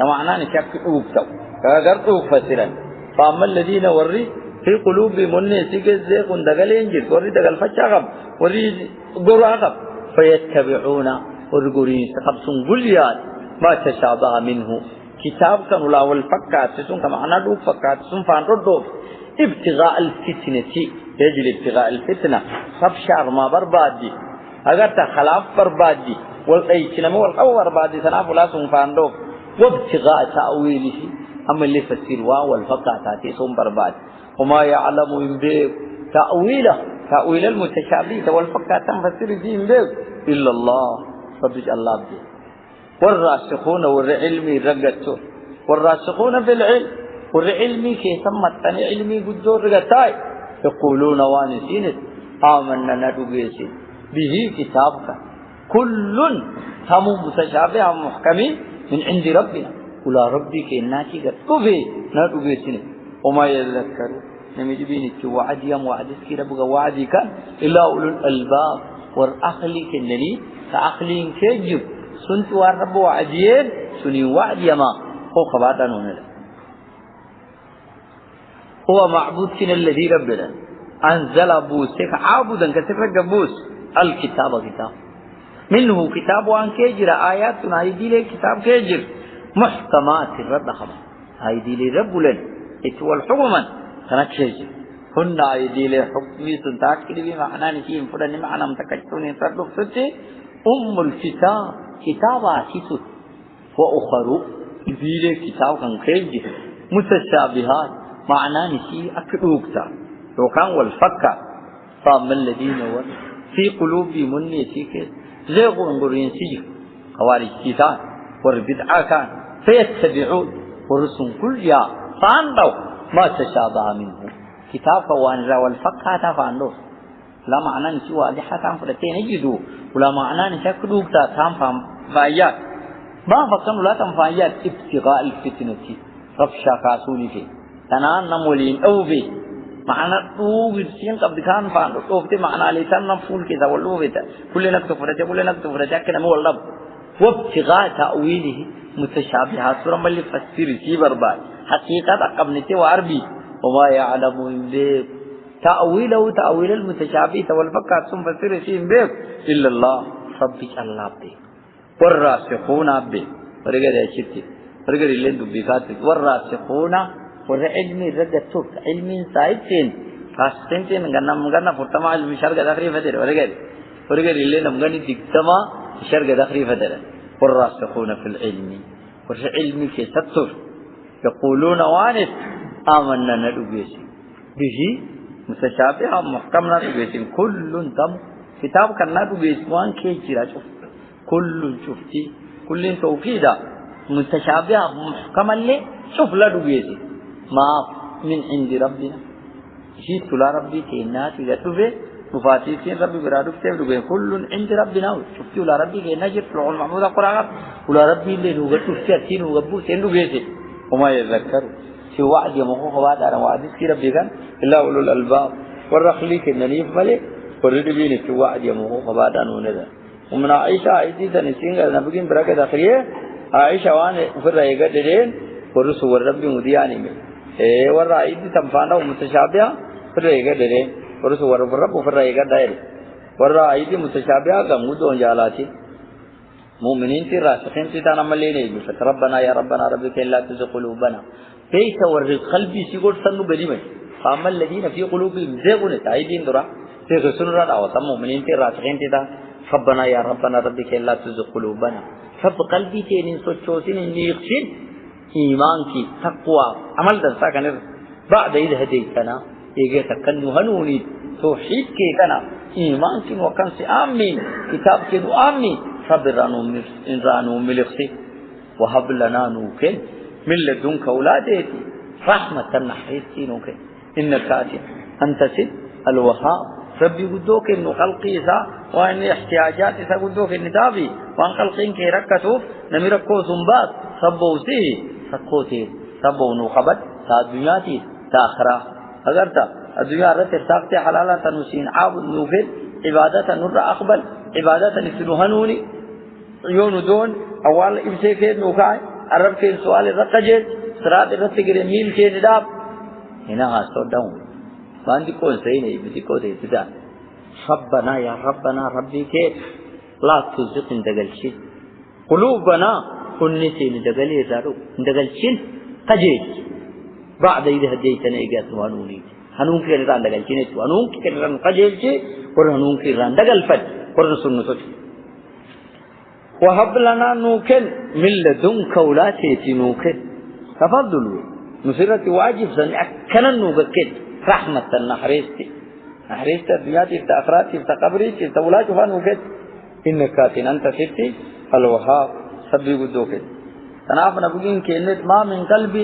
Speaker 2: معناه نشك اوبتو اگر تو فسرن فاما الذين وري في قلوبهم النسيج زيغ دغلينجر وري دغل فچاغب وري غراغب فيتبعون ورغوري سخبسون غليات ما تشابه منه كتاب كان لا والفكات سون كما انا دو فكات سون فان ردو ابتغاء الفتنه يجري ابتغاء الفتنه سب شر ما بربادي اگر تا خلاف بربادي والايتنم والقوا بربادي سنا فلا سون فان دو وابتغاء تأويله أما اللي فسر واو والفقع تاتي صوم برباد وما يعلم من بيب تأويل المتشابه والفقع تنفسر فيه من بيب إلا الله صدق الله به والراسخون والعلمي رقته والراسخون في العلم والعلمي كي سمتني علمي قدور رقتاي يقولون وانسينت آمنا ندوغيسي به كتابك كل هم متشابه محكمين من عند ربنا ولا ربي كإناتي قد كفي نادو بيسنه وما يذكر نمجي بينك وعد يم وعد سكير بقى وعدي كان إلا أولو الألباب والأخلي كنني فأخلين كجب سنت والرب وعدين سني وعد يما هو خباتا نونلا هو معبود كنا الذي ربنا أنزل بوسك عابدا كسفر بوس الكتاب كتاب منه كتاب وان كيجر آياتنا هيدي لي كتاب كيجر محكمات الرد خبر هيدي لي رب لن اتوى الحكما كانت كيجر هن هيدي لي حكمي سنتاك كده بمعنى نشيم فرن معنى متكتوني تردف ستي الكتاب كتاب آسيسو وأخرو هيدي لي كتاب كان كيجر متشابهات معنى نشي أكدوكتا لو كان والفكة فاما الذين في قلوبهم النسيك زيغوا انظرين سيجر خوارج كتان والبدعة كان فيتبعون ورسم كل جاء فاندوا ما تشابه منه كتاب فوانرا والفقه فاندوا لا معنى نسي واضحة تام فرتين يجدوا ولا معنى نسي كدوكتا تام فايات ما فكروا لا تام فايات ابتغاء الفتنة رفشا كاسولي في تنان نمولين أو في معنى طوب السين قبل كان فان طوب تي معنى لسان نفول كذا والله بيتا كل نكتب فرجة كنا مو الله وابتغاء تأويله متشابهات سورة ملي فسر سي برباد حقيقة قبنتي وعربي وما يعلم به تأويل المتشابه والفقات ثم فسر سي به إلا الله ربك الله به والراسخون به ورجال يشتي ورجال اللي دبيكات والراسخون والعلم رجعتوك علم سايتين فاستنتين غنم فرتما المشار كذا خريف هذا ورجال اللي نمغني دكتما شرق دخري فدلا والراسخون في العلم والعلم في ستر يقولون وانت آمنا ندوبيس به متشابه محكم ندوبيس كل تم كتاب كان ندوبيس وان كيجرا شوف كل شفتي كل توكيدا متشابه محكم اللي شوف ندوبيس ما من عند ربنا شيء تلا ربي كينات يدوبه مفاتيحين ربي برادو تبدو كل عند ربنا شفتي ولا ربي كيناجر في العلم محمود القرآن ولا ربي اللي هو شفتي أتين وجبو سندو بيسي وما يذكر في وعد يومه خوات على وعد في ربي كان إلا أولو الألباب والرخلي كننيف ملك والردبين في وعد يومه خوات عنه نذا ومن عائشة عائشة تنسين قال نبغين بركة داخلية عائشة وان في الرأيقة دين ورسول ربي مدياني من والرأيقة تنفعنا ومتشابهة في الرأيقة دين ورسول رب في الرأيقة دائر والرأيقة متشابهة كمودون جالاتي مؤمنين في راسخين في تانا مليني ربنا يا ربنا ربك لا تزغ قلوبنا ليس ورد قلبي سيقول سنو غريمه فاما الذين في قلوبهم زيغ تايدين درا في سنرا او تم مؤمنين في راسخين في ربنا يا ربنا ربك لا تزغ قلوبنا رب قلبي تين سوچوسين نيخين ايمانك تقوى عمل دسا كن بعد اذ هديتنا يجي تكن هنوني توحيد كي كنا ايمانك وكان سي امين كتاب كي امين رانو ملخسي وهب لنا نوكل من لدنك أولادتي رحمة نحيتي نوكل إنك أنت سد الوهاب ربي قدوك إنه خلقي سا وإن احتياجاتي سا قدوك النتابي وأن خلقين كي ركتوف نميركو زنبات سبو سيه سقوتي سبو نوخبت سا دنياتي سا آخرة اگر تا الدنيا رت ساقتي حلالا تنسين عابد نوكل عبادة نور أقبل عبادة نسلوهنوني يونو دون أول إبسي كيد نوكاي عرب كيد سؤال رقجت سرات رتقري ميل كيد داب هنا هاستو داون باندي كون سيني بدي كودي تدا ربنا يا ربنا ربي كيد لا تزق اندقلشي قلوبنا كنسي ندقلي زارو اندقلشين قجيت بعد إذا هديتنا إيقات وانوني هنون كيد ران دقلشين وانون كيد ران قجيلشي ورهنون كيد ران دقل فد ورسول نسوش وهب لنا نوكل من لدنك ولاتي نوكل تفضلوا نصيرت واجب سن أكنا نوكل رحمة نحريستي دنياتي افتأخراتي افتقبريتي افتولاتي فانوكل إنك أنت ستي الوهاب سبي قدوكل تنافنا بقين كإنت ما من قلب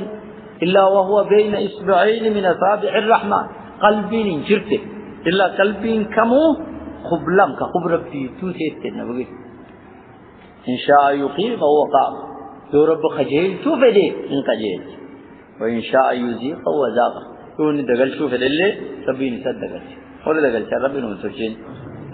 Speaker 2: إلا وهو بين إصبعين من أصابع الرحمن قلبين انشرته إلا قلبين كمو خبلم كخبر في توسيتنا بقين إن شاء يقيم فهو قام لو رب خجيل شوف لي إن خجيل وإن شاء يزيق هو زاق يقول دقل شوف لي سبين صدقل ولا دقل ربنا مسوشين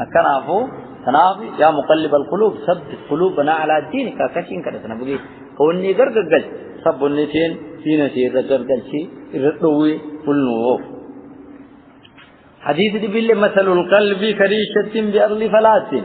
Speaker 2: أكن عفو تنافي يا مقلب القلوب ثبت قلوبنا على دينك كشين كذا نبغي كوني غرغل سبوني تين سينتي غرغل شيء يردوي كله حديث دي بالله مثل القلب كريشة بأرض فلاتين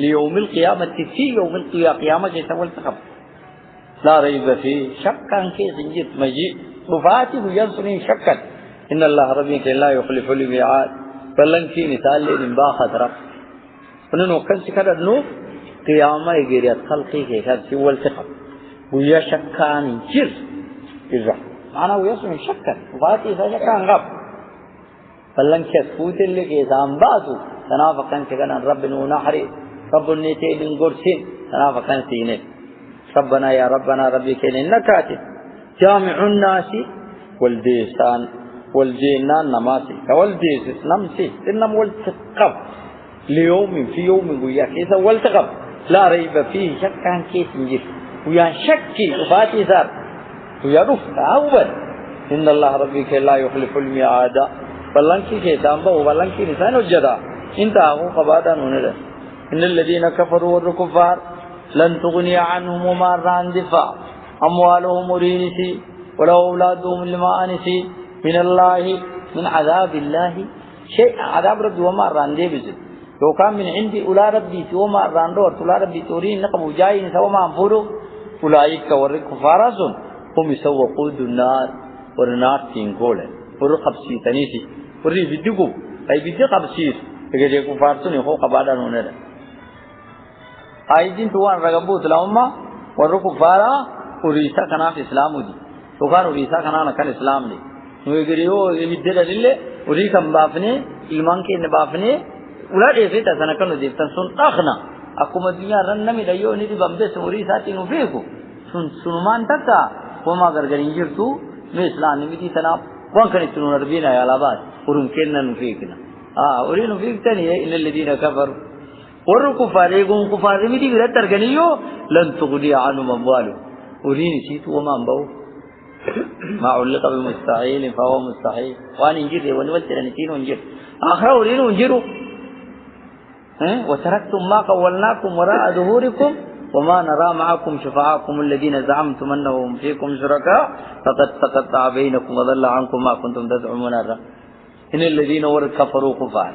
Speaker 2: ليوم القيامة في يوم القيامة يسوى التخب لا ريب فيه شكا كيس جد مجيء مفاتح ينصرين شكا إن الله ربك لا يخلف الميعاد فلن في مثال لنبا خطرق فننو كان سكرت نو قيامة يجريات خلقي كيسات سوى التخب ويا شكا نجر إذا معنى ويسمي شكا مفاتح شكا غب فلن كسفوت اللي كيسان باسو تنافقا كنا رب نحري رب النتيل قرسين تنافقا سينين ربنا يا ربنا ربي كين إنك جامع الناس والديسان والجينان نماسي والديس نمسي إنم والتقب ليوم في يوم ويا كيسا والتقب لا ريب فيه شكا كيس نجير ويا شكي وفاتي ذات ويا رفع أول إن الله ربي كي لا يخلف الميعاد بلنكي كيسان بو بلنكي نسان وجدا انتهوا قبادا نوندا إن الذين كفروا والكفار لن تغني عنهم مارا دفاع أموالهم أرينسي ولا أولادهم لما أنسي من الله من عذاب الله شيء عذاب ربي وما راندي بزد لو كان من عندي أولا ربي وما راندور أولا ربي تورين نقبوا جاين سوى ما أنفروا أولئك ورق فارسون هم يسوى قود النار ورنار تنقولا ورقب سيتنيسي وري بدقوا أي بدق بسيس فكذا كفارسون يخوق بعدا هنا أيدين توان رغبوت لهم ورق فارا وريسا كنا في إسلام دي وكان وريسا كنا نكال إسلام دي نوغريو يبدل لله وريكم بافني إلمان كي نبافني ولا إيه تسنكنو ديفتن سن أخنا أكو مدينة رنمي دايو ندي بمدس وريسا تينو فيكو سنمان تكا وما غرغرين جرتو مثلان نمدي تناب وان كان يتنون ربينا يا لابات ورن كنا نفيكنا ورين نفيكتني إن الذين كفروا وركفار يقوم كفار مدي غير غنيو لن تغني عنهم أموالهم ورين سيتو وما أنبو ما علق بمستحيل فهو مستحيل وان انجر ونولتنا نتين ونجر آخر ورين ونجروا وتركتم ما قولناكم وراء ظهوركم وما نرى معكم شفعاءكم الذين زعمتم أنهم فيكم شركاء فقد تقطع بينكم وضل عنكم ما كنتم تزعمون إن الذين كفروا كفار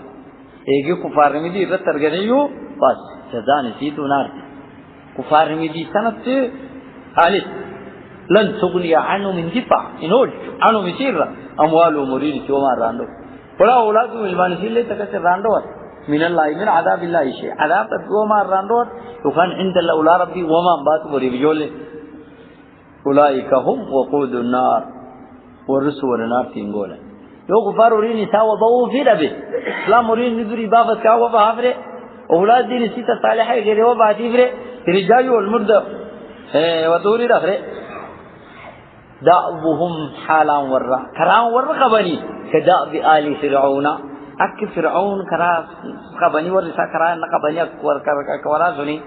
Speaker 2: يجي كفار مدي رترغنيو بس جزاء نسيتو نار كفار مدي سنة آلس لن تغني عنه من دفع إنول عنه مسير أمواله مريد وما راندو ولا أولادهم المانسين لي تكسر راندو من الله من عذاب الله شيء عذاب وما راندو وكان عند الله أولى ربي وما بات مريد جول أولئك هم وقود النار ورسول النار تنقولا يو كفار وريني ساوى ضوء في ربه لا مريد ندري بابت كاوى بهافره أولاد دين ستة صالحة غيره وباتيفره رجال والمرد وطوري رخره دأبهم حالا ورّا كرام ورّا قبني كدأب آل فرعون أك فرعون كرا قبني ورّا كرا نقبني كورا سني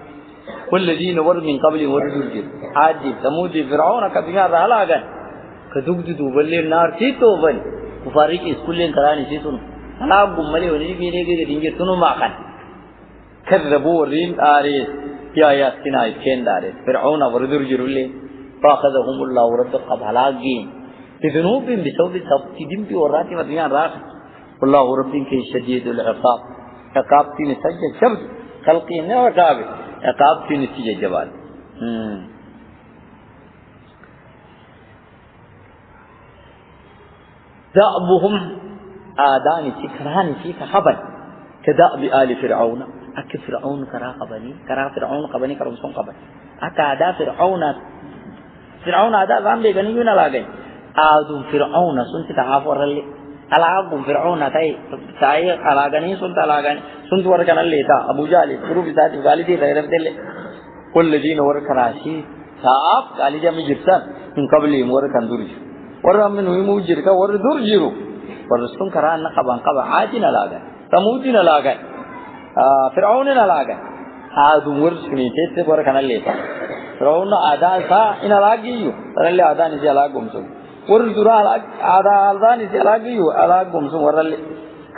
Speaker 2: والذين ور من قبل ورّجل عاد ثمود فرعون كبيار رهلاً كدوجدوا بلي النار تيتو بل كفاريك إسكولين كراني تيتون لا بملي وني بيني كده دينجي تنو ماكان كذبوا ورين آريس يا سنا إسكين داريس فرعون ورّجل فأخذهم الله رب قبلاقين بذنوبهم بسبب تبتدين بوراتهم الدنيا راح والله رب كي شديد العقاب عقابتي نسجد شبد خلقي نعقاب عقابتي نسجد جبال دأبهم آداني سكراني سيك خبر كدأب آل فرعون أك فرعون كرا فرعون قبني كرمسون قبن أكا آدا فرعون هذا زام بيجاني يونا لاجين آدم فرعون سنت تعافر اللي ألاقم فرعون تاي ألاجاني سنت ألاجاني سنت وركان اللي تا أبو جهل كروب ذات قالي دي غير بدل كل دين وركراشي تعاف قالي جام جبسان من قبل وركان درج ورام من هو موجر كا ور درجيرو ورسون كران نقبان قبا عاجين ألاجان ثمودين ألاجان فرعون ألاجان آدم ورسكني تيت وركان اللي تا فرعون آدان سا إن ألاقيه ترى آدان إذا ألاقهم سو ورزورا آدان إذا ألاقيه ألاقهم سو ورلي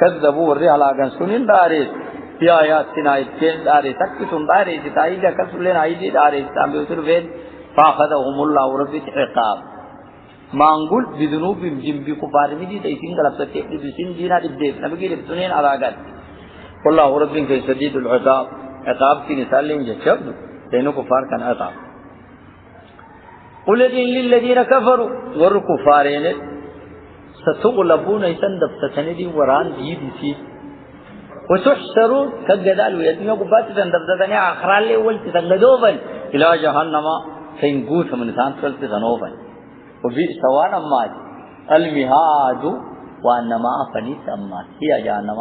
Speaker 2: كذبوا وري ألاقان سنين داريس في آيات سنايت كين داريس تكتون داريس تايجا كسرلين أيدي داريس تامي وسرفين فأخذهم الله وربي عقاب ما نقول بذنوب جنبي كفار مدي تيسين غلط تيجي بسين جينا تبدأ نبغي لبسونين ألاقان والله ربي كي شديد العقاب عقاب في نسالين جشب تينو كفار كان عقاب قل للذين كفروا والكفارين ستغلبون يسندب ستندي وران دي وتحشرون كجدال ويتم قبات تندب ستني آخران لي ولت تنجدوبا إلى جهنم سينقوت من إنسان فلت تنوبا وبئس وانمات المهاد وانما فنيت أمات هي جهنم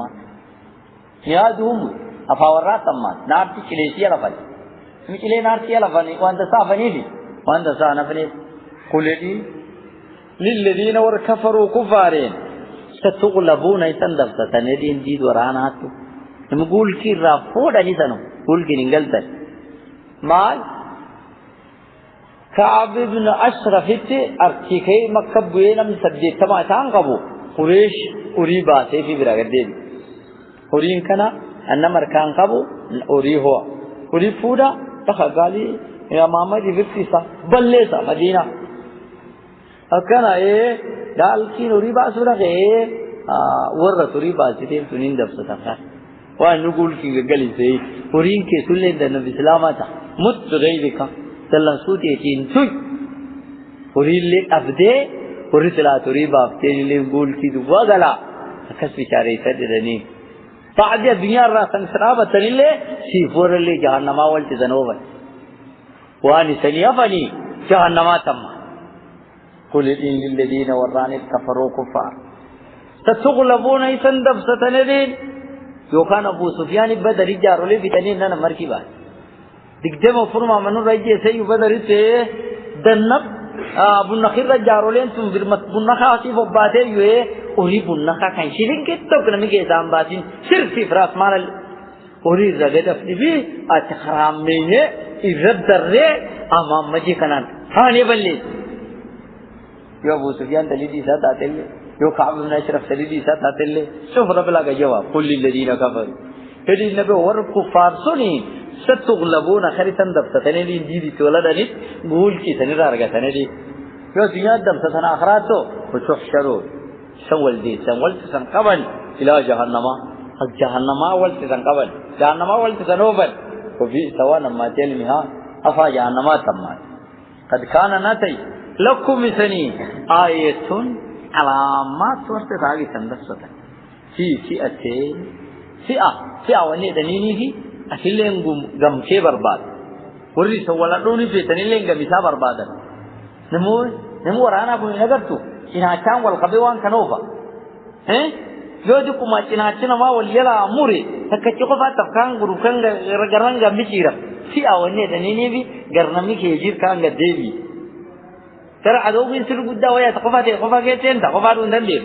Speaker 2: مهادهم أفاورات أمات نار تكليسيا لفني مكلي نار تيا لفني وانت صافني دي وانت صانفني قل للذين وركفروا كفارين ستغلبون يتندب ستندين ديد وراناتو نقول كي رافود أنيسانو قول كي نقلت مال كعب بن أشرف أرتكي مكبوين من سجد تما تانقبو قريش قريبا سيفي براغدين قرين كنا أن مركان قبو أوري هو أوري فودا تخغالي يا محمد يفتيسا بلّيسا مدينة أكنا قال كي نوريبا سورة ورّا توريبا سيدين تنين دفسة تفا وأن نقول كي قلي سي ورين كي سلين دنا بسلامتا مت غيرك تلن سوتي كين توي ورين لي أبدي ورسلا توريبا أبتين لي نقول كي دوا غلا أكس بشاري سددني بعد الدنيا راسن سرابة تنيلة سيفور اللي جهنم أول تزنوبا واني سنيافني جهنم تما قل إن للذين وراني كفروا كفار ستغلبون يسندب ستندين يوكان أبو سفيان بدر جارو لي بتنين نانا مركبا دقدم فرما منو رجع سيو بدر سي دنب أبو نخير جارو لي انتم برمت بنخا سيف باتي يوه أولي بنخا كان شيرين كتو كنمي كيسام باتين صرف في فراس مال أولي زغد أفنبي أتخرام مينه إذب درّي أمام مجي كنان هاني بلّي يو أبو سفيان تليدي سات آتلّي يو كعب بن أشرف تليدي سات آتلّي شوف رب الله کا جواب قل للذين كفروا هذه النبي ورب كفار سنين ستغلبون خريطان دبستني دي دي تولدني قول كي سنرا رغتني يو دنيا دبستنا آخراتو وتحشرون سول دي سول تسنقبل إلى جهنم جهنم أول تسنقبل جهنم أول تسنوبل وفي سواء ما تلمها أفا جهنم تمام قد كان ناتي لكم سنين آية علامات ورتاغي سندسة في فئتين فئة وني دنيني في أكلين غم كي برباد وري سوالا دوني في تنيلين غميسا بربادا نمو رانا بو نغرتو إن كان والقبيوان كنوفا يوجكم ما ما وليلا موري تكتشوفا تفكان غروكان غرغران غميشيرا في أوني دنيني في غرنامي كيجير كان غديبي ترى عدوين سلو قد ويا تقفا كيتين تقفا دون دندير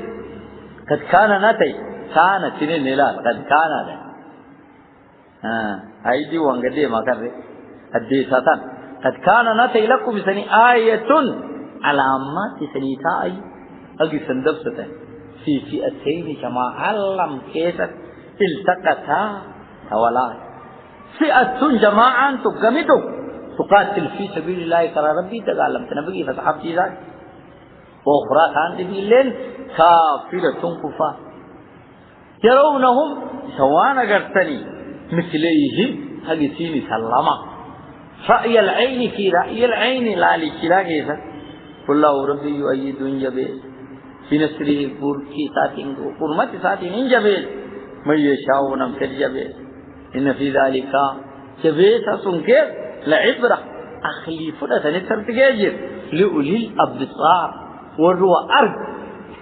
Speaker 2: قد كان ناتي كانت سنين نلال قد كان أيدي وانغدي ما كره أدي ساتان قد كان ناتي لكم سني آية علامات سني تاي أجي سندب سته في فئتين كما علم كيسة التقتا ولا فئة جماعة تقمدوا تقاتل في سبيل الله ترى ربي تقالم تنبغي فصحبتي ذاك وأخرى كان تبيلين كافرة كفار يرونهم سواء قرتني مثليهم هجسيني سلما رأي العين في رأي العين لا لكلا كيسا والله ربي يؤيد جبيل بنصره بركي ساتين قرمت ساتين جبيل من يشاء نمسر جبيل إن في ذلك جبيل سنكر لعبرة أخلي فرصة نترتجاجر لأولي الأبصار والروى أرض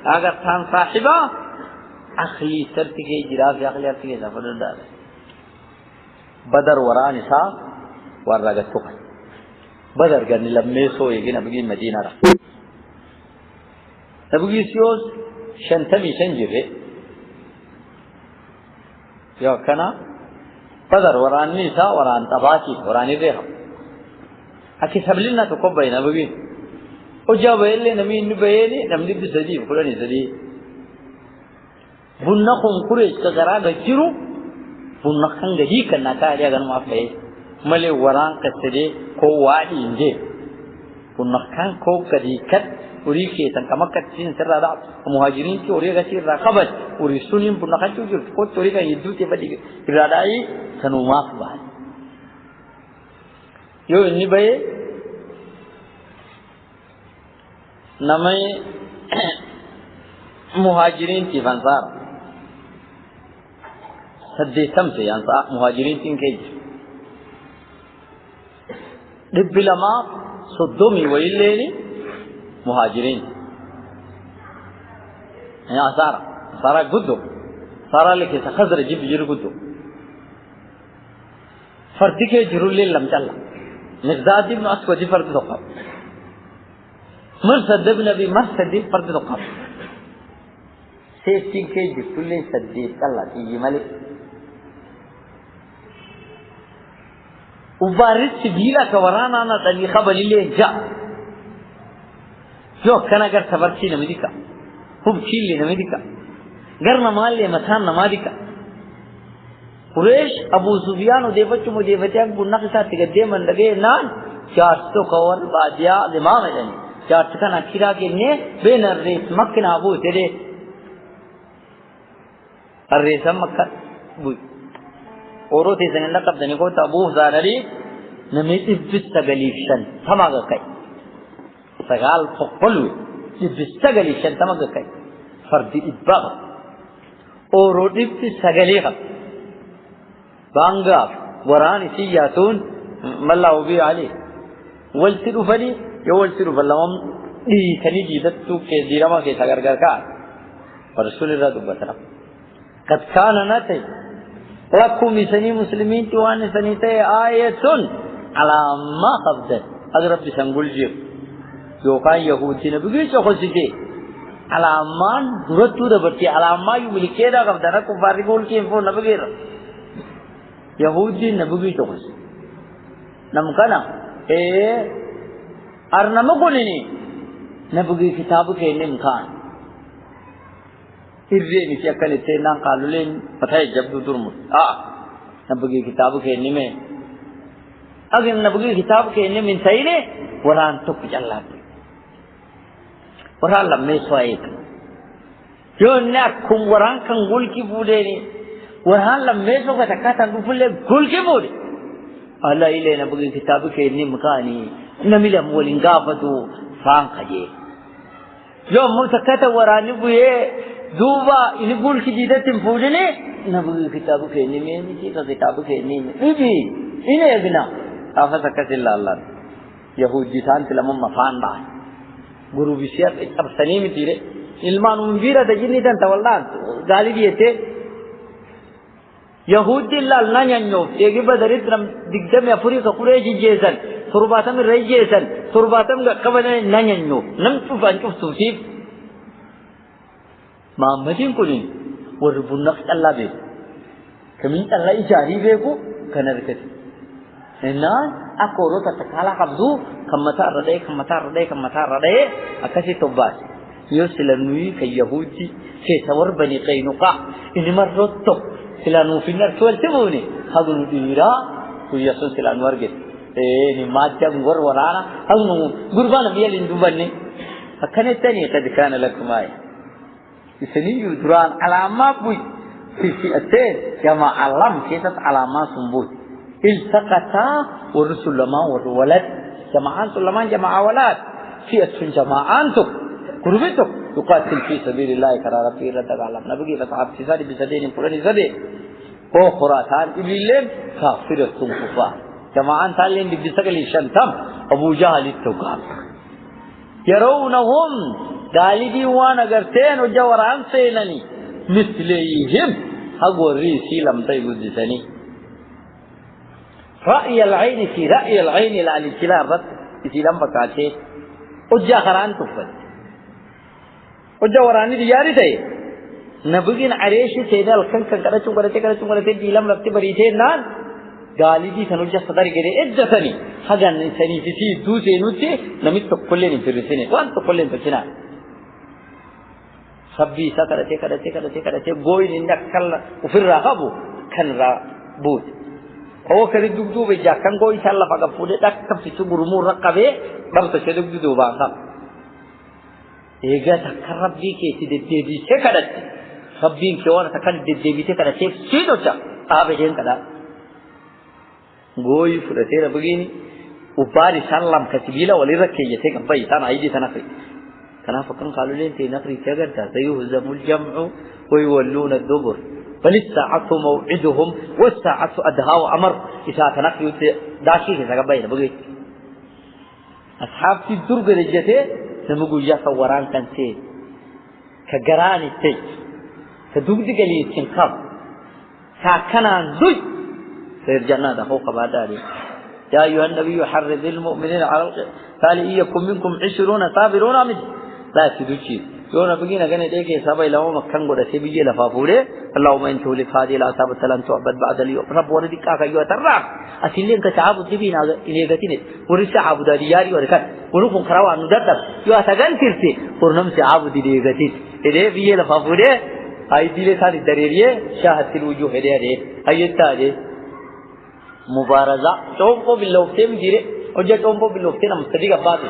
Speaker 2: أجر كان صاحبه أخلي ترتجاجر في أخلي أرتجاجر فردار بدر وراني صاحب ورقة تقل بدر قال لما يسوي يجينا بقي مدينة را نبغي سيوس شنتمي شنجري يا كنا بدر وراني صاحب وران تباكي وراني ده أكيد سبلنا تقبل نبغي وجاب اللي نمين نبيني نمدي بسدي فلاني سدي بنخون كوريج كجرا غجرو بنخان غجي كنا كاريا غن ما فيه ملي وران كسدي كو وادي إنجي بنخان كو كديكت وريكي تنكما كتشين سرّا مهاجرين كي وريا غشير راقبت وريسونين بنخان تجور كو توريكا يدو تبدي إراداي سنوماف بعد يو إني بيه نمي مهاجرين في فانصار سدي سمسي أنصار مهاجرين تنكيج دب لما صدومي ويليني مهاجرين يعني أصار قدو صار لك خزر جيب جير قدو فردك جرول لي لم تلا مقداد ابن أسود فرد دقاب مرصد ابن أبي مرصد فرد دقاب سيفتين كي جرول لي سديد الله تيجي ملك وبارد سبيلا كورانا أنا تلي خبر لي جاء جو كنا أگر سفر شيء نمديكا خوب شيء لي نمديكا غير نمال لي مثلا نماديكا قريش أبو سفيان وديفتشو مديفتيان بنا كسات تقدم من لقيه naan jaarso kawar baadiyaa limaa jedhani jaarsi kana kiraa kennee beena rees makkinaa buutee arreessan makka bu'e orootee sanin dhaqqabdanii koota abuuf zaadanii namni 950 gakka'e sagaal boqqoluu 950 gakka'e fardi dhibbaa qaba oroo 900 qaba baangaaf waraani siyyaatuun mallaa ubii alee walti dhufanii yoo walti dhufan lamam dhiitanii jiidattuu diiramaa keessaa gargar ka'a rasuul irraa dubbatan qad kaana natay lakum isanii muslimiinti waan isanii ta'e aayatun alaa maa qabdan aga rabbi san guljeef yookaan yahuudii nabigicha qositee alaamaan durattuu dabartee alaamaa yubilikeedhaa qabdan akka faarri gulkeen foon nabigeera yahuudii nabigicha qosite nam kana arnama gonini nabigi kitaabu kenne mkaan irreen isi akkanite naan qaaluleen fatay jabdu durmu nabigi kitaabu kenne me agin nabigi kitaabu kenne min tayne waraan tokko jallaatu waraan lammee soayet yoonna kum waraan kan gulki buudeeni waraan lammee so katakatan dufulle gulki buude alla ile nabigi kitaabu kenne mkaani namila mwalin gaafatu faan qaje yo mutakata warani buye duba ini gulki jidatin fuudine nabigi kitaabu kenne me ni ka kitaabu kenne ibi ine egna afasa kasilla allah yahudi sant lamam mafaan ba guru bisiyat absani mitire ilman umbira dajini tan tawallan galibiyete yahudi lal nanyanyo egi badarit ram digdam afuri ka kureji jesan turbatam rejesan turbatam ga kabane nanyanyo nam tufan tufsif Muhammadin kulin warbunak Allah be kamin Allah ijari be ko kanarkat ena akoro ta takala qabdu kamata radai akasi tobas yusilanui ka yahudi ke tawar bani qainuqa ini marrotto silanu finar tuwaltibuni hadun dira ku yasun silan warge ni majam warwarana hanu gurbana biyalin dubanni akane tani kad kana lakum ay isani yudran alama buy fi aten jama alam kisat alama sumbut iltaqata warsulama walad jama'an sulaman jama'a walad fi atun jama'antuk kurbituk tuqatil fi sabilillah karara fi radaqalam nabigi fasab tisadi bisadin purani zade o khuratan ibilem kafiratun kufa jama'an talin di bisakali shantam abu jahal ittuqam yarawunhum galidi wana garten wajawaran senani mislihim hagori silam taygudisani رأي العين في رأي العين لا الكلاب silam bakate ujjaharan tufat ujjawarani diyari tay nabugin areshi sedal kan kada chungare dilam rakti barite nan galidi sanujja sadari gere ejjatani hagan sani fiti duse nuti namit tokkolle ni firisine wan tokkolle bakina sabbi sakadate goy ni nakalla ufirra qabu kan ra but o kali dugdu be jakkan goy salla faga fude dak kapti gurumu rakabe barto se dugdu ba kham ega takarabbi ke tiddebi se kadat sabbin ke wana takan deddebi te kada se sido cha abe den kada goy fudate ra begini ubari sallam katibila wali rakke yate kan bai tan aidi tanafi kana fakan qalulen te nakri tagar ta sayuhzamul jam'u wa yawalluna ad-dubur فللساعة موعدهم والساعة أدهى وأمر إذا تنقيت داشي كذا بين بقي أصحاب في الدرج رجته نمقول يا ثوران كان سي كجران التج كدوج قليل تنقب كأكنا زوج فيرجعنا ده هو قباداري يا أيها النبي حرض المؤمنين على قال إيكم منكم 20 صابرون من لا تدوشي يونا بقينا كنا ديكي سابا إلا وما كان قد سيبيجي لفافوري اللهم انتو لفادي لا سابت لن تعبد بعد اليوم رب وردك آكا يوى ترعب أسلين كتعابد دبينا إليغتين ورسا عابد دياري وركات ونكم خراوان ندردب يوى تغن ترسي ورنم سعابد إليغتين إليه بيجي لفافوري هاي ديلي سالي دريريه شاهد الوجوه إليه هاي التاجي مبارزة شوفوا باللوفتين جيري وجت أمبو بالوقتين مستدي قبادي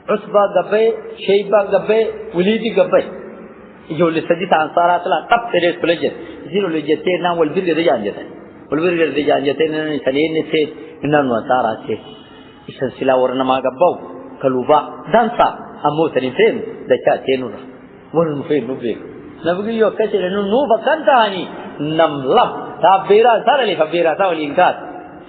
Speaker 2: عصبة قبي شيبة قبي وليدي قبي يقول لسدي تانصارات لا قب تريس بلجت يصيروا لجتين نام والبر رجال جتين والبر رجال جتين سلين نسيت إننا نصارات شيء السلسلة ورنا ما قبوا كلوبا دانسا أمو سنين دكاتين ورا ورن فين نبيك نبغي يو كسر إنه نو بكنتاني نملم تابيرا سار لي فبيرا سا ولينكات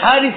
Speaker 2: حارث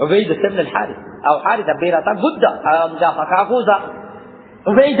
Speaker 2: عبيد بن الحارث أو حارث أبيرا تا جدة أمجا فكاكوزا عبيد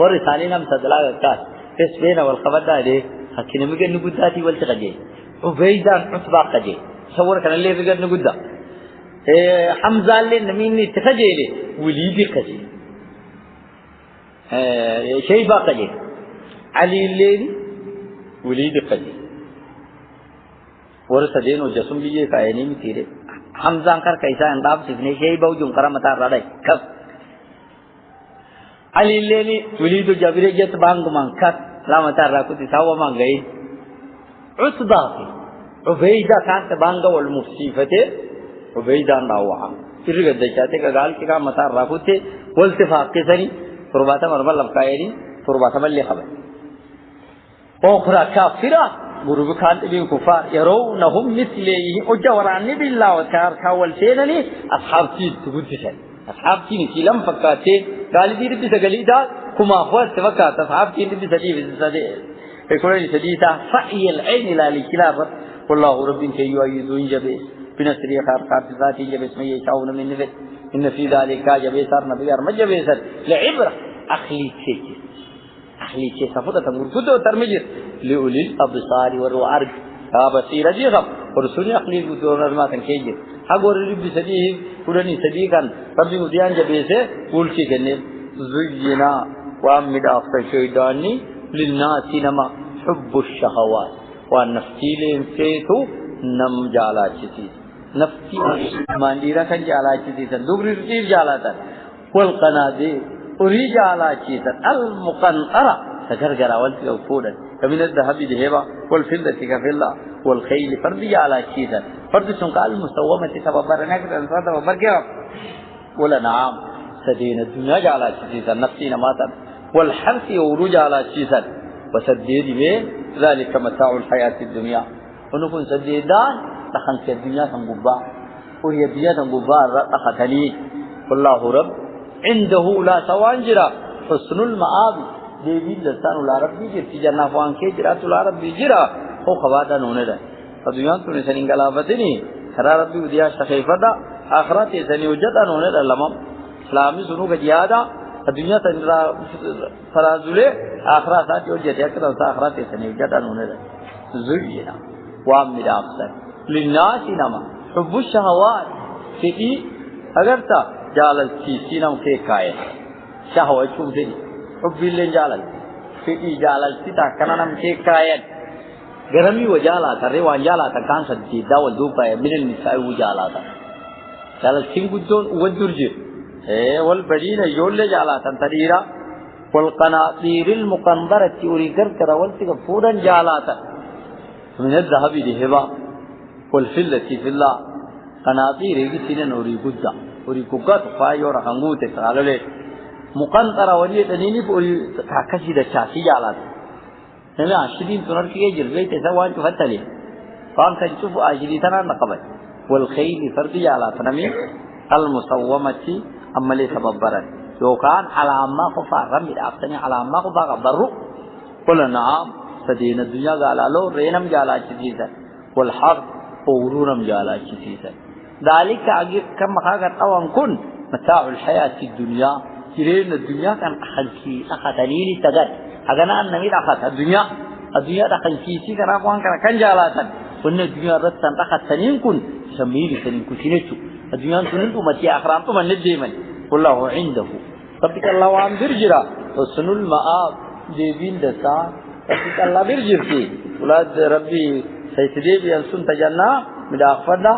Speaker 2: ورسالنا مسدلا كاس اسمنا والخبر ده ليه حكينا ممكن نقداتي والتقجي عبيد عصبة قجي صور كان اللي بيقدر نقدا حمزة اللي نميني تقجي لي وليد قجي شيبة قجي علي الليل وليد قجي ورسدين وجسم بيجي كائني متيره حمزة انكر كيسا انداب سيفني شيبة وجم كرامة رادي كب علي الليل وليد جابر جت بانغ مانكت لا متى راكو تساوى مانغي عصبة عبيدة كانت بانغ والمصيفة عبيدة ناوها ترجع دشاتي كقال كذا متى راكو تي والتفاق كسري فرباتا مربل لبكايري فرباتا ملي خبر أخرى كافرة غروب كان ابن كفار يرونهم مثله أجوران بالله وتعالى كاول سينني أصحاب تي تقولتشن أصحاب تي نسيلم فكاتي قال دي ربي سجليدا كما هو سفكات أصحاب تي ربي سجلي يقولون سجيتا فأي العين لا لكلاب والله رب كي يعيذون جبه بنسري خار ذاتي جبه اسمه يشاؤون من نفس إن في ذلك جبه صار نبي أرمج جبه صار لعبرة أخلي شيء سفودة تمر كده ترمجر لأولي الأبصار والوعرج بصيرة جيغم ورسولي أخلي كده نرما تنكيجر أقول ربي سديه كلني سديه كان ربي مديان جبه سه قول شيء كنه زينا وامد أفضل شيطاني للناس نما حب الشهوات والنفسي لإنسيتو نم جالا چیز نفسي مانديرا كان جالا چیز دوغري رتير جالا تا والقنادير أري جالا چیز المقنطرة تغرغرا والتي وفودا كمن الذهب ذهبا والفضة كفضة والخيل فرد جالا چیز فرد سنقا المسومة تببرنا كتنسا تببر ولا نعم سدين الدنيا جالا چیز نفسي نماتا والحرث وروج على شيء وسديد به ذلك متاع الحياة الدنيا ونكون سديدان دخل في الدنيا تنبوبا وهي الدنيا تنبوبا رقتني والله رب عنده لا سوانجرا حسن المآب ديبي لسان العرب بيجر في جنة فوان كجرات العرب بيجرا هو خواتا نوندا فدنيا توني سنين قلافتني خرا ربي وديا شخيفتا آخرات سنين وجدا نوندا لمم اسلامي سنوك جهادا الدنيا تنرا فرازوله آخرات ساتي وجهة يكرا آخرات سنين وجدا نوندا زينا وامد أكثر للناس نما حب الشهوات في اگر تا جالل چیزی نم کے کائے شهوات شوم دي حب اللي جالل في جالل ستا كنانم کے کائے گرمی وجالا ترے وانجالا تکان سدی داول دوپا من النساء وجالا تا جالل سينغدون ودرجه والبدين يول جالا تنتريرا والقناطير المقنطرة وريكر كرولتك فورا جالا تا من الذهب ذهبا والفلة في الله قناطير يجسين وري قدا وري قدا تفاي ورا خنغوت تعالى مقنطرة وري تنيني وري كاكسي دشاسي جالا نلا عشرين تنر كي جلبي تسوان تفتلي فان كنشوف عشرين تنر نقبل والخيل فرد جالا تنمي المصومة أما لي سببرا لو كان على ما خفا رمي أفتني على ما خفا برو قل نعم سدين الدنيا قال له رينم جالا چيزا والحق أورونم جالا چيزا ذلك أجر كم خاطر أوان كن متاع الحياة الدنيا كرين الدنيا كان أخلكي أخذني تجد أجنا أن نميت أخذ الدنيا أخلكي شيء كان أوان كان جالا تن وإن الدنيا رتن أخذني كن سمير سنين كشينتو الدنيا سنين متي آخرام تو من الديمن والله عنده تبارك الله وعم برجرا وسن المآب ديبين دسا تبارك الله برجرتي ولاد ربي سيدي بيان سن تجنا مدافدا